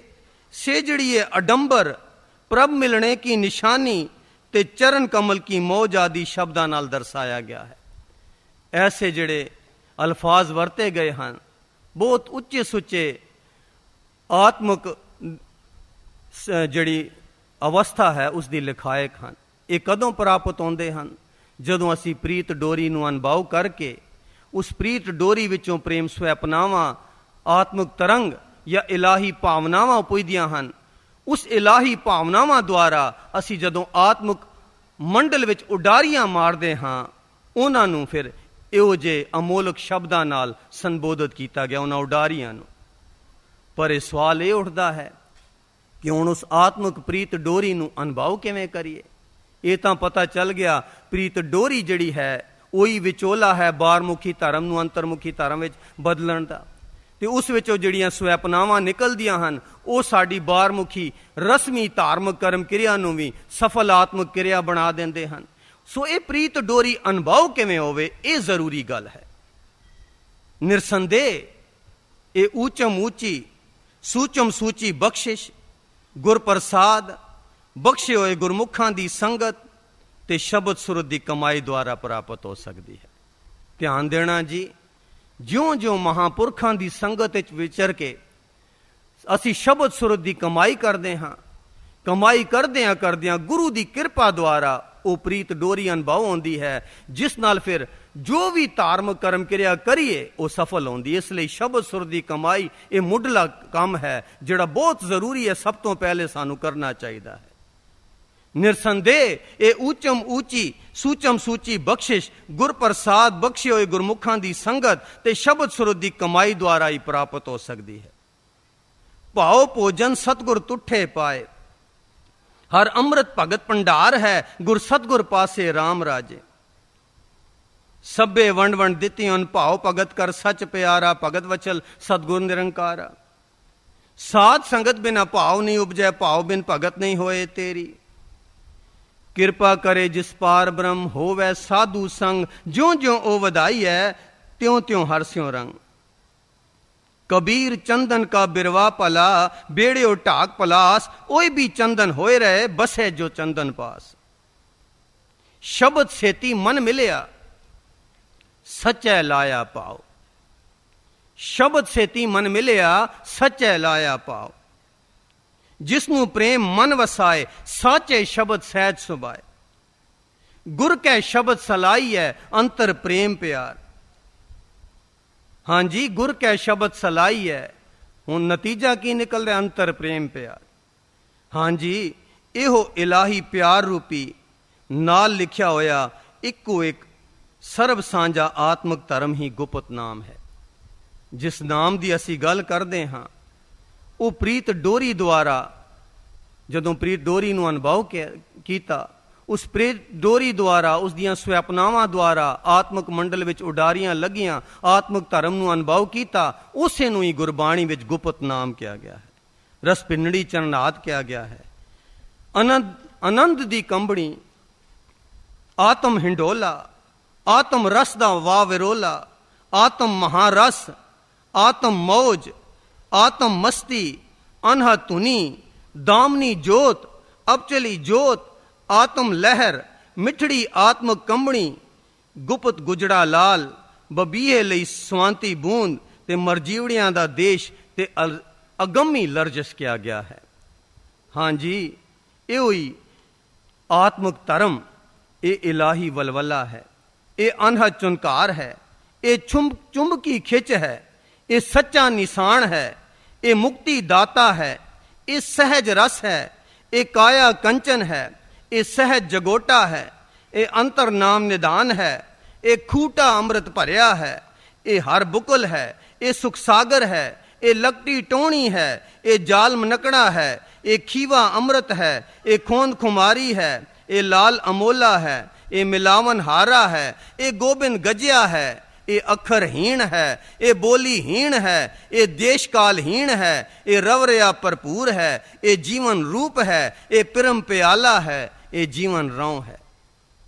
सेजड़िए अडंबर, प्रभ मिलने की निशानी ते चरण कमल की मौज आदि शब्दां नाल दर्शाया गया है। ऐसे जड़े अल्फाज वरते गए हैं बहुत उच्चे सुच्चे आत्मक जड़ी अवस्था है उसकी लिखायक हैं। ये कदों प्राप्त होंदे हैं? जदों असी प्रीत डोरी नूं अनुभव करके उस प्रीत डोरी विचों प्रेम स्वैपनावां आत्मिक तरंग या इलाही भावनावां पुजदियां हैं। उस इलाही भावनावां द्वारा असी जदों आत्मिक मंडल विच उडारियां मारदे हां, उन्हां नूं फिर इहो जे अमोलक शब्दां नाल संबोधित कीता गया उन्हां उडारियां नूं। पर यह सवाल ये उठदा है कि हुण उस आत्मिक प्रीत डोरी नूं अनुभव किवें करिए? ये तां पता चल गया प्रीत डोरी जिहड़ी है ਉਹੀ ਵਿਚੋਲਾ ਹੈ ਬਾਰਮੁਖੀ ਧਰਮ ਨੂੰ ਅੰਤਰਮੁਖੀ ਧਰਮ ਵਿੱਚ ਬਦਲਣ ਦਾ, ਤੇ ਉਸ ਵਿੱਚੋਂ ਜਿਹੜੀਆਂ ਸਵੈਪਨਾਵਾਂ ਨਿਕਲਦੀਆਂ ਹਨ ਉਹ ਸਾਡੀ ਬਾਰਮੁਖੀ ਰਸਮੀ ਧਾਰਮਿਕ ਕਰਮ ਕਿਰਿਆ ਨੂੰ ਵੀ ਸਫਲ ਆਤਮਿਕ ਕਿਰਿਆ ਬਣਾ ਦਿੰਦੇ ਹਨ। ਸੋ ਇਹ ਪ੍ਰੀਤ ਡੋਰੀ ਅਨੁਭਵ ਕਿਵੇਂ ਹੋਵੇ, ਇਹ ਜ਼ਰੂਰੀ ਗੱਲ ਹੈ। ਨਿਰਸੰਦੇਹ ਇਹ ਊਚਮ ਊਚੀ ਸੂਚਮ ਸੂਚੀ ਬਖਸ਼ਿਸ਼ ਗੁਰ ਪ੍ਰਸਾਦ ਬਖਸ਼ੇ ਹੋਏ ਗੁਰਮੁਖਾਂ ਦੀ ਸੰਗਤ ਤੇ ਸ਼ਬਦ ਸੁਰਤ ਦੀ ਕਮਾਈ ਦੁਆਰਾ ਪ੍ਰਾਪਤ ਹੋ ਸਕਦੀ ਹੈ। ਧਿਆਨ ਦੇਣਾ ਜੀ, ਜਿਉਂ-ਜਿਉਂ ਮਹਾਂਪੁਰਖਾਂ ਦੀ ਸੰਗਤ ਵਿੱਚ ਵਿਚਰ ਕੇ ਅਸੀਂ ਸ਼ਬਦ ਸੁਰਤ ਦੀ ਕਮਾਈ ਕਰਦੇ ਹਾਂ, ਕਮਾਈ ਕਰਦਿਆਂ ਗੁਰੂ ਦੀ ਕਿਰਪਾ ਦੁਆਰਾ ਉਹ ਪ੍ਰੀਤ ਡੋਰੀ ਅਨੁਭਵ ਹੁੰਦੀ ਹੈ, ਜਿਸ ਨਾਲ ਫਿਰ ਜੋ ਵੀ ਧਾਰਮਿਕ ਕਰਮ ਕਿਰਿਆ ਕਰੀਏ ਉਹ ਸਫਲ ਹੁੰਦੀ। ਇਸ ਲਈ ਸ਼ਬਦ ਸੁਰਤ ਦੀ ਕਮਾਈ ਇਹ ਮੁੱਢਲਾ ਕੰਮ ਹੈ ਜਿਹੜਾ ਬਹੁਤ ਜ਼ਰੂਰੀ ਹੈ, ਸਭ ਤੋਂ ਪਹਿਲੇ ਸਾਨੂੰ ਕਰਨਾ ਚਾਹੀਦਾ ਹੈ। ਨਿਰਸੰਦੇਹ ਇਹ ਊਚਮ ਊਚੀ ਸੂਚਮ ਸੂਚੀ ਬਖਸ਼ਿਸ਼ ਗੁਰ ਪ੍ਰਸਾਦ ਬਖਸ਼ੇ ਹੋਏ ਗੁਰਮੁਖਾਂ ਦੀ ਸੰਗਤ ਤੇ ਸ਼ਬਦ ਸੁਰਤ ਦੀ ਕਮਾਈ ਦੁਆਰਾ ਹੀ ਪ੍ਰਾਪਤ ਹੋ ਸਕਦੀ ਹੈ। ਭਾਉ ਭੋਜਨ ਸਤਗੁਰ ਤੁਠੇ ਪਾਏ, ਹਰ ਅੰਮ੍ਰਿਤ ਭਗਤ ਭੰਡਾਰ ਹੈ ਗੁਰ ਸਤਗੁਰ ਪਾਸੇ ਰਾਮ ਰਾਜੇ। ਸਭੇ ਵੰਡ ਵੰਡ ਦਿੱਤੀਆਂ ਭਾਉ ਭਗਤ ਕਰ ਸੱਚ ਪਿਆਰਾ, ਭਗਤ ਵਚਲ ਸਤਗੁਰ ਨਿਰੰਕਾਰਾ। ਸਾਧ ਸੰਗਤ ਬਿਨਾ ਭਾਵ ਨਹੀਂ ਉਪਜੈ, ਭਾਵ ਬਿਨ ਭਗਤ ਨਹੀਂ ਹੋਏ ਤੇਰੀ। ਕਿਰਪਾ ਕਰੇ ਜਿਸ ਪਾਰ ਬ੍ਰਹਮ ਹੋਵੇ ਸਾਧੂ ਸੰਗ, ਜਿਉਂ ਜਿਉਂ ਉਹ ਵਧਾਈ ਹੈ त्यों त्यों हरस्यों रंग। कबीर चंदन का बिरवा पला, बेड़े और टाक पलास, ओए भी चंदन होए रहे बसे जो चंदन पास। शब्द सेती मन मिलिया, सच्चै लाया पाओ। शब्द सेती मन मिलिया, सच्चै लाया पाओ। जिसनू प्रेम मन वसाए, साचे शब्द सहज सुभाए। गुर कै शब्द सलाई है, अंतर प्रेम प्यार। हाँ जी, गुर कै शब्द सलाई है, हुण नतीजा की निकल रहा, अंतर प्रेम प्यार। हाँ जी, इहो इलाही प्यार रूपी नाल लिखिया होया इको एक सर्व सांझा आत्मक धर्म ही गुप्त नाम है। जिस नाम की असी गल करते हाँ, वो प्रीत डोरी द्वारा जदों प्रीत डोरी नूं अनुभव किया, उस प्रेत डोरी द्वारा उस दियां स्वैपनावां द्वारा आत्मक मंडल विच उडारियां लगियां, आत्मक धर्म नूं अनुभव किया, उसे नूं ही गुरबाणी विच गुप्त नाम किया गया है। रस पिंडड़ी चरणात किया गया है। आनंद आनंद दी कंबड़ी, आत्म हिंडोला, आत्म रस दा वाह विरोला, आत्म महारस, आत्म मौज, आत्म मस्ती, अनहा धुनी, दामनी जोत, अब चली जोत, आत्म लहर, मिठड़ी आत्म कंबणी, गुप्त गुजड़ा लाल, बबीहे लई स्वांति बूंद, ते मरजीवड़ियां दा देश ते अगमी लरजस किया गया है। हाँ जी, यो ही ਆਤਮਿਕ ਧਰਮ ਇਹ ਇਲਾਹੀ ਵਲਵਲਾ ਹੈ, ਇਹ ਅਨਹਦ ਚੁਨਕਾਰ ਹੈ, ਇਹ ਚੁੰਬਕੀ ਖਿੱਚ ਹੈ, ਇਹ ਸੱਚਾ ਨਿਸ਼ਾਨ ਹੈ, ਇਹ ਮੁਕਤੀ ਦਾਤਾ ਹੈ, ਇਹ ਸਹਿਜ ਰਸ ਹੈ, ਇਹ ਕਾਇਆ ਕੰਚਨ ਹੈ, ਇਹ ਸਹਿਜ ਜਗੋਟਾ ਹੈ, ਇਹ ਅੰਤਰ ਨਾਮ ਨਿਦਾਨ ਹੈ, ਇਹ ਖੂਟਾ ਅੰਮ੍ਰਿਤ ਭਰਿਆ ਹੈ, ਇਹ ਹਰ ਬੁਕਲ ਹੈ, ਇਹ ਸੁਖ ਸਾਗਰ ਹੈ, ਇਹ ਲਕਟੀ ਟੋਣੀ ਹੈ, ਇਹ ਜਾਲਮ ਨਕੜਾ ਹੈ, ਇਹ ਖੀਵਾ ਅੰਮ੍ਰਿਤ ਹੈ, ਇਹ ਖੋਂਦ ਖੁਮਾਰੀ ਹੈ, ਇਹ ਲਾਲ ਅਮੋਲਾ ਹੈ, ਇਹ ਮਿਲਾਵਨ ਹਾਰਾ ਹੈ, ਇਹ ਗੋਬਿੰਦ ਗਜਿਆ ਹੈ, ਇਹ ਅੱਖਰਹੀਣ ਹੈ, ਇਹ ਬੋਲੀਹੀਣ ਹੈ, ਇਹ ਦੇਸ਼ਕਾਲਹੀਣ ਹੈ, ਇਹ ਰਵਰਿਆ ਭਰਪੂਰ ਹੈ, ਇਹ ਜੀਵਨ ਰੂਪ ਹੈ, ਇਹ ਪਿਰਮ ਪਿਆਲਾ ਹੈ, ਇਹ ਜੀਵਨ ਰੌਂ ਹੈ।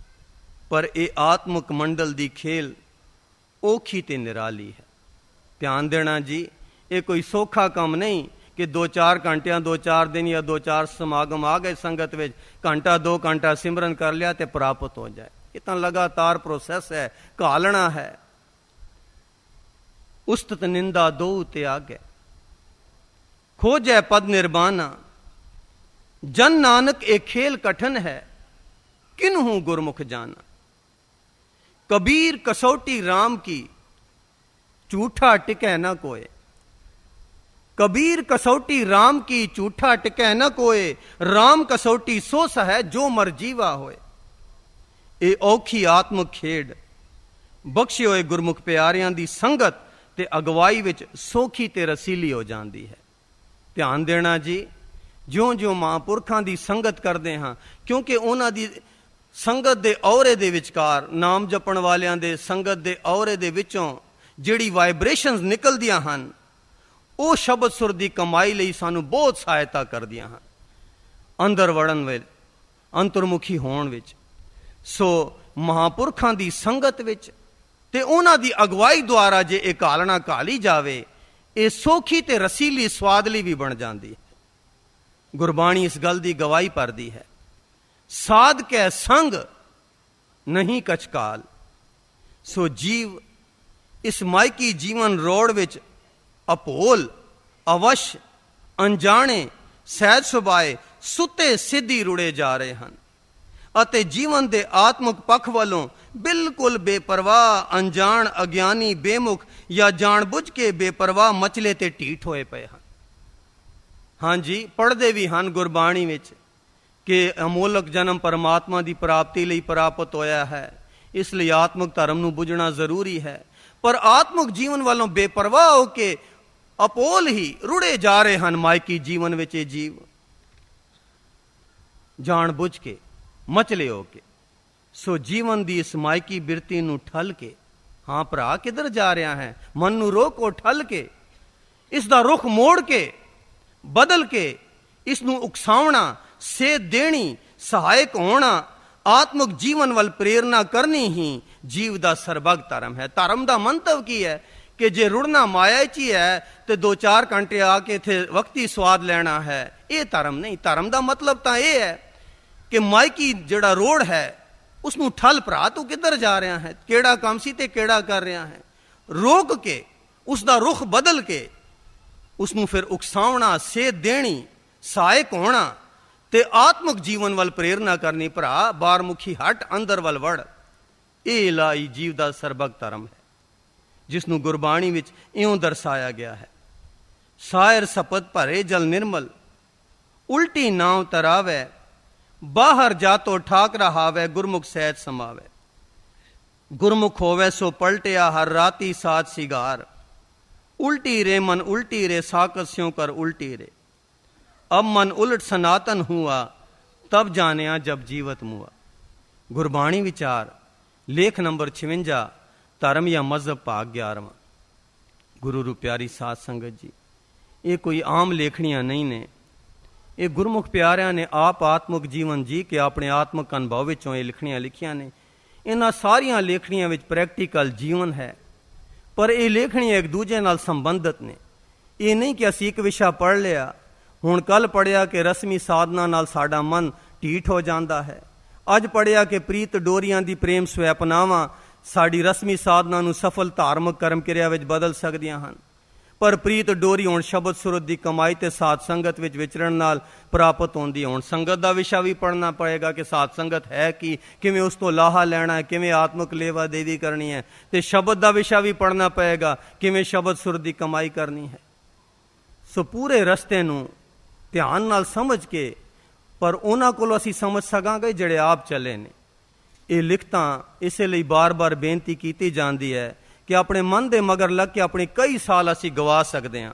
ਪਰ ਇਹ ਆਤਮਿਕ ਮੰਡਲ ਦੀ ਖੇਲ ਔਖੀ ਤੇ ਨਿਰਾਲੀ ਹੈ। ਧਿਆਨ ਦੇਣਾ ਜੀ, ਇਹ ਕੋਈ ਸੌਖਾ ਕੰਮ ਨਹੀਂ ਕਿ 2-4 ਘੰਟਿਆਂ 2-4 ਦਿਨ ਜਾਂ 2-4 ਸਮਾਗਮ ਆ ਗਏ ਸੰਗਤ ਵਿੱਚ, ਘੰਟਾ 2 ਘੰਟਾ ਸਿਮਰਨ ਕਰ ਲਿਆ ਤੇ ਪ੍ਰਾਪਤ ਹੋ ਜਾਏ। ਇਹ ਤਾਂ ਲਗਾਤਾਰ ਪ੍ਰੋਸੈਸ ਹੈ, ਘਾਲਣਾ ਹੈ। ਉਸਤਤ ਨਿੰਦਾ ਦੋ ਤੇ ਆਗੇ, ਖੋਜੈ ਪਦ ਨਿਰਬਾਨਾ, ਜਨ ਨਾਨਕ ਇਹ ਖੇਲ ਕਠਨ ਹੈ, किन्हू गुरमुख जाना। कबीर कसौटी राम की, झूठा टिकै न कोय। कबीर कसौटी राम की, झूठा टिकै न कोय। राम कसौटी सो सह जो मरजीवा होए। ये औखी आत्मक खेड बख्शे होए गुरमुख प्यारियां दी संगत ते अगवाई विच सौखी ते रसीली हो जाती है। ध्यान देना जी, ज्यों ज्यों महापुरखां दी संगत करते हाँ, क्योंकि उन्हां दी संगत दे औरे दे विचकार, नाम जपण वालियां दे संगत दे औरे दे विचों जिहड़ी वाइब्रेशनस निकलदियां हन, ਉਹ ਸ਼ਬਦ ਸੁਰ ਦੀ ਕਮਾਈ ਲਈ ਸਾਨੂੰ ਬਹੁਤ ਸਹਾਇਤਾ ਕਰਦੀਆਂ ਹਨ, ਅੰਦਰ ਵੜਨ ਵਿੱਚ, ਅੰਤਰਮੁਖੀ ਹੋਣ ਵਿੱਚ। ਸੋ ਮਹਾਂਪੁਰਖਾਂ ਦੀ ਸੰਗਤ ਵਿੱਚ ਤੇ ਉਹਨਾਂ ਦੀ ਅਗਵਾਈ ਦੁਆਰਾ ਜੇ ਇਹ ਘਾਲਣਾ ਘਾਲੀ ਜਾਵੇ, ਇਹ ਸੌਖੀ ਤੇ ਰਸੀਲੀ ਸਵਾਦਲੀ ਵੀ ਬਣ ਜਾਂਦੀ ਹੈ। ਗੁਰਬਾਣੀ ਇਸ ਗੱਲ ਦੀ ਗਵਾਹੀ ਭਰਦੀ ਹੈ, ਸਾਧ ਕੈ ਸੰਗ ਨਹੀਂ ਕਛ ਕਾਲ। ਸੋ ਜੀਵ ਇਸ ਮਾਇਕੀ ਜੀਵਨ ਰੋੜ ਵਿੱਚ ਅਭੋਲ, ਅਵਸ਼, ਅਣਜਾਣੇ, ਸਹਿਜ ਸੁਭਾਏ, ਸੁੱਤੇ ਸਿੱਧੀ ਰੁੜੇ ਜਾ ਰਹੇ ਹਨ ਅਤੇ ਜੀਵਨ ਦੇ ਆਤਮਿਕ ਪੱਖ ਵੱਲੋਂ ਬਿਲਕੁਲ ਬੇਪਰਵਾਹ, ਅਣਜਾਣ, ਅਗਿਆਨੀ, ਬੇਮੁਖ ਜਾਂ ਜਾਣਬੁੱਝ ਕੇ ਬੇਪਰਵਾਹ ਮਚਲੇ ਤੇ ਢੀਠ ਹੋਏ ਪਏ ਹਨ। ਹਾਂਜੀ, ਪੜ੍ਹਦੇ ਵੀ ਹਨ ਗੁਰਬਾਣੀ ਵਿੱਚ ਕਿ ਅਮੋਲਕ ਜਨਮ ਪਰਮਾਤਮਾ ਦੀ ਪ੍ਰਾਪਤੀ ਲਈ ਪ੍ਰਾਪਤ ਹੋਇਆ ਹੈ, ਇਸ ਲਈ ਆਤਮਿਕ ਧਰਮ ਨੂੰ ਬੁੱਝਣਾ ਜ਼ਰੂਰੀ ਹੈ। ਪਰ ਆਤਮਿਕ ਜੀਵਨ ਵੱਲੋਂ ਬੇਪਰਵਾਹ ਹੋ ਕੇ ਅਪੋਲ ਹੀ ਰੁੜੇ ਜਾ ਰਹੇ ਹਨ ਮਾਇਕੀ ਜੀਵਨ ਵਿੱਚ ਇਹ ਜੀਵ, ਜਾਣ ਬੁੱਝ ਕੇ, ਮਚਲੇ ਹੋ ਕੇ। ਸੋ ਜੀਵਨ ਦੀ ਇਸ ਮਾਇਕੀ ਬਿਰਤੀ ਨੂੰ ਠੱਲ ਕੇ, ਹਾਂ ਭਰਾ ਕਿੱਧਰ ਜਾ ਰਿਹਾ ਹੈ, ਮਨ ਨੂੰ ਰੋਕੋ, ਠੱਲ ਕੇ, ਇਸ ਦਾ ਰੁਖ ਮੋੜ ਕੇ, ਬਦਲ ਕੇ, ਇਸ ਨੂੰ ਉਕਸਾਉਣਾ, ਸੇਧ ਦੇਣੀ, ਸਹਾਇਕ ਹੋਣਾ, ਆਤਮਿਕ ਜੀਵਨ ਵੱਲ ਪ੍ਰੇਰਨਾ ਕਰਨੀ ਹੀ ਜੀਵ ਦਾ ਸਰਬੱਗ ਧਰਮ ਹੈ। ਧਰਮ ਦਾ ਮੰਤਵ ਕੀ ਹੈ ਕਿ ਜੇ ਰੁੜਨਾ ਮਾਇਆ 'ਚ ਹੀ ਹੈ ਤੇ 2-4 ਘੰਟੇ ਆ ਕੇ ਇੱਥੇ ਵਕਤੀ ਸਵਾਦ ਲੈਣਾ ਹੈ, ਇਹ ਧਰਮ ਨਹੀਂ। ਧਰਮ ਦਾ ਮਤਲਬ ਤਾਂ ਇਹ ਹੈ ਕਿ ਮਾਇਕੀ ਜਿਹੜਾ ਰੋੜ ਹੈ ਉਸ ਨੂੰ ਠੱਲ, ਭਰਾ ਤੂੰ ਕਿੱਧਰ ਜਾ ਰਿਹਾ ਹੈ, ਕਿਹੜਾ ਕੰਮ ਸੀ ਤੇ ਕਿਹੜਾ ਕਰ ਰਿਹਾ ਹੈ, ਰੋਕ ਕੇ ਉਸ ਦਾ ਰੁਖ ਬਦਲ ਕੇ ਉਸ ਨੂੰ ਫਿਰ ਉਕਸਾਉਣਾ, ਸੇਧ ਦੇਣੀ, ਸਹਾਇਕ ਹੋਣਾ ਤੇ ਆਤਮਿਕ ਜੀਵਨ ਵੱਲ ਪ੍ਰੇਰਨਾ ਕਰਨੀ। ਭਰਾ ਬਾਰਮੁਖੀ ਹਟ, ਅੰਦਰ ਵੱਲ ਵੜ। ਇਹ ਇਲਾਹੀ ਜੀਵ ਦਾ ਸਰਬੱਗ ਧਰਮ ਹੈ, ਜਿਸ ਨੂੰ ਗੁਰਬਾਣੀ ਵਿੱਚ ਇਉਂ ਦਰਸਾਇਆ ਗਿਆ ਹੈ, ਸਾਇਰ ਸਪਤ ਭਰੇ ਜਲ ਨਿਰਮਲ, ਉਲਟੀ ਨਾਉ ਤਰਾਵੈ, ਬਾਹਰ ਜਾਤੋ ਠਾਕ ਰਹਾਵੈ, ਗੁਰਮੁਖ ਸਹਿਜ ਸਮਾਵੈ। ਗੁਰਮੁਖ ਹੋਵੇ ਸੋ ਪਲਟਿਆ ਹਰ ਰਾਤੀ ਸਾਥ ਸਿਗਾਰ, उल्टी रे मन उल्टी रे साकत स्यों कर उल्टी रे। अब मन उलट सनातन हुआ, तब जानिया जब जीवत मुआ। गुरबाणी विचार लेख नंबर 56, धर्म या मजहब भाग 11वां। गुरु रू प्यारी साध संगत जी, ये कोई आम लेखनियां नहीं ने, ये गुरमुख प्यारियां ने आप आत्मक जीवन जी के अपने आत्मक अनुभव विचों ये लिखनियां लिखियां ने। इन्हां सारियां लेखनियां विच प्रैक्टिकल जीवन है, पर ये लेखनियां एक दूजे नाल संबंधित ने। ये नहीं कि असीं एक विशा पढ़ लिया, हुण कल पढ़िया कि रस्मी साधना नाल साडा मन ढीठ हो जाता है, अज पढ़िया कि प्रीत डोरियां दी प्रेम स्वैपनावां साडी रस्मी साधना नूं सफल धार्मिक कर्म क्रिया विच बदल सकदियां हन। पर प्रीत डोरी हुण शब्द सुरत की कमाई ते साध संगत विच विचरण नाल प्राप्त होंदी। हुण संगत का विषय भी पढ़ना पड़ेगा कि साध संगत है कि किवें उस तो लाहा लैना है, किवें आत्मक लेवा देवी करनी है, ते शब्द का विषय भी पढ़ना पड़ेगा किवें शब्द सुरत की कमाई करनी है। सो पूरे रस्ते नूं ध्यान नाल समझ के, पर उन्हां कोलों असीं समझ सकांगे जिहड़े आप चले ने। ये लिखतां इसलिए बार बार बेनती की जाती है कि अपने मन के मगर लग के अपने कई साल असीं गवा सकते हैं,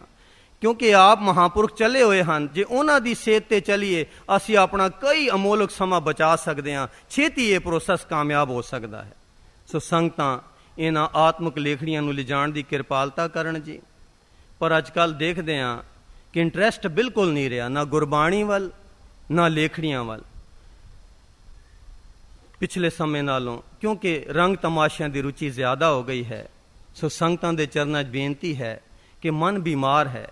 क्योंकि आप महापुरख चले हुए हैं। जे उन्हां दी सेहत ते चलीए असीं अपना कई अमोलक समा बचा सकते हैं, छेती ये प्रोसैस कामयाब हो सकता है। सो संगतां इन्हां आत्मक लेखड़ियां नूं लिजाण दी किरपालता करन जी। पर अजकल देखते हैं कि इंटरस्ट बिल्कुल नहीं रहा, ना गुरबाणी वल ना लेखड़ियां वल पिछले समय नालों, क्योंकि रंग तमाशियां की रुचि ज्यादा हो गई है। सो संगतां दे चरनां 'च बेनती है कि मन बीमार है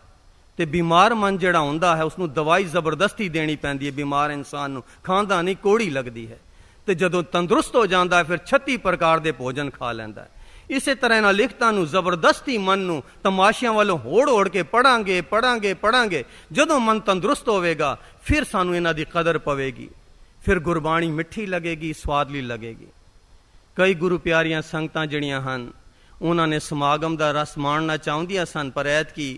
ते बीमार मन जिहड़ा हुंदा है उसनूं दवाई जबरदस्ती देनी पैंदी है। बीमार इंसान नूं खांदा नहीं, कोड़ी लगदी है, ते जदों तंदुरुस्त हो जाता है फिर 36 प्रकार के भोजन खा लैंदा है। इसे तरह इन्हां लिखतां नूं जबरदस्ती मन नूं तमाशियां वालों होड़ होड़ के पढ़ांगे पढ़ांगे पढ़ांगे। जदों मन तंदुरुस्त होवेगा फिर सानूं इन्हां दी कदर पवेगी, फिर गुरबाणी मिठी लगेगी, स्वादली लगेगी। कई गुरु प्यारियां संगतां जिहड़ियां हन उन्होंने समागम का रस माणना चाहुंदियां सन, पर ऐतकी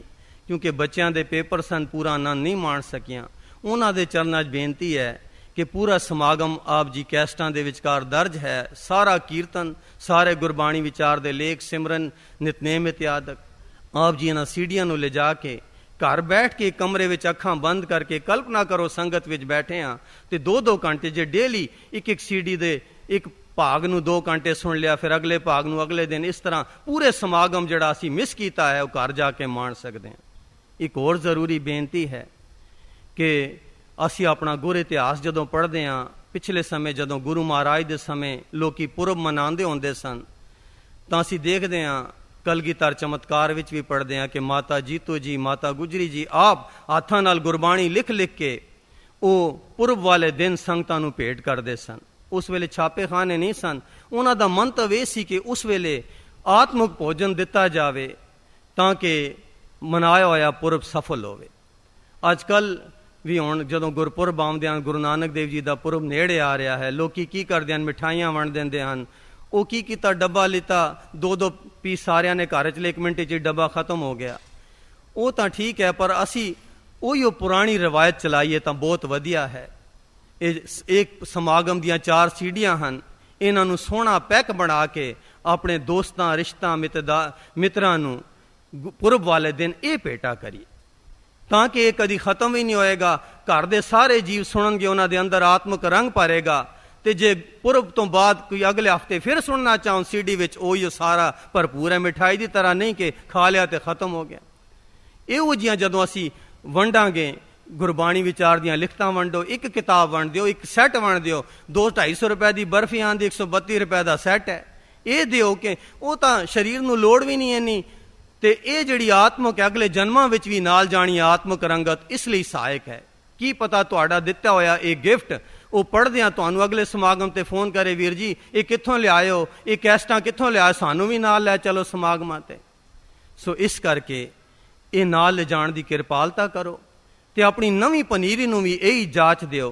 क्योंकि बच्चों के पेपर सन पूरा आनंद नहीं माण सकियां। उन्हां दे चरनां 'च बेनती है कि पूरा समागम आप जी कैस्टां दे विचकार दर्ज है। सारा कीर्तन, सारे गुरबाणी विचार दे लेख, सिमरन, नितनेम इत्यादि आप जी इन्हां सीढ़ियां नूं ले जाके घर बैठ के कमरे विच अखां बंद करके कल्पना करो संगत विच बैठे हाँ तो 2-2 घंटे जे डेली एक सीढ़ी दे एक भाग नूं 2 घंटे सुन लिया, फिर अगले भाग नूं अगले दिन, इस तरह पूरे समागम जिहड़ा असीं मिस कीता है वह घर जाके माण सकते हैं। एक होर जरूरी बेनती है कि असीं अपना गुर इतिहास जदों पढ़ते हैं, पिछले समय जदों गुरु महाराज के समय लोग पुरब मनाते होंदे सन, तो असीं देखते हैं कलगीधर चमत्कार विच भी पढ़ते हैं कि माता जीतो जी, माता गुजरी जी आप हाथां नाल गुरबाणी लिख लिख के वो पुरब वाले दिन संगतां नूं भेंट करते सन। उस वेले छापे खाने नहीं सन। उन्हां दा मंतव यह सी कि उस वेले आत्मक भोजन दिता जावे ताकि मनाया होया पुरब सफल होवे। अजकल भी हुण जदों गुरपुरब आउंदे हैं, गुरु नानक देव जी का पुरब नेड़े आ रहा है, लोग की करते हैं, मिठाइयां वंड देंदे हैं। वो की कीता, डब्बा लिता, 2-2 पीस सारिਆਂ ने घर च 1 मिनट च डब्बा खत्म हो गया। वो तो ठीक है, पर असी उही पुरानी रवायत चलाइए तो बहुत वधिया है। एक समागम दियां 4 सीढ़ियां हैं, इन्हां नूं सोहना पैक बना के अपने दोस्तां रिश्तां मित्रां नूं पुरब वाले दिन ये भेटा करिए ताकि ये कदी खत्म ही नहीं होएगा। घर दे सारे जीव सुनणगे, उन्हां दे अंदर आत्मक रंग भरेगा। ते जे पुरब तो बाद कोई अगले हफ्ते फिर सुनना चाहो सीढ़ी विच ओही सारा भरपूर है, मिठाई की तरह नहीं कि खा लिया तो खत्म हो गया। इहो जिहियां जदों असीं वंडांगे, गुरबाणी विचार दियां लिखतां वंडो, एक किताब वंड दिओ, एक सैट वंड दिओ, 200-250 रुपए की बर्फी आंदी 132 रुपए का सैट है, ये दिओ कि वो तो शरीर नूं लोड़ भी नहीं इन्नी। ते ये जिहड़ी आत्मक है अगले जन्मां विच भी नाल जाणी आत्मक रंगत इसलिए सहायक है। की पता तुहाडा दिता होया ये गिफ्ट वो पढ़द्या तुहानू अगले समागम ते फोन करे, वीर जी ये कित्थों लियाओ, ये कैस्टां कित्थों लिया, सानू भी नाल लै चलो समागमां ते। सो इस करके ये नाल ले जाण दी किरपालता करो ते अपनी नवीं पनीरी नूं भी यही जाच दिओ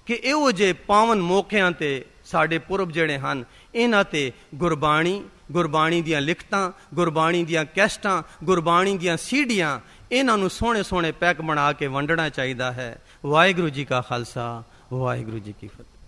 कि इहो जे पावन मौकिਆਂ ते साडे पुरब जिहड़े हन इन्हां ते गुरबाणी, गुरबाणी दियां लिखतां, गुरबाणी दियां कैस्टां, गुरबाणी दियां सीढ़ियां इन्हां नूं सोहणे सोहणे पैक बना के वंडना चाहिदा है। वाहिगुरू जी का खालसा, वाहिगुरू जी की फतेह।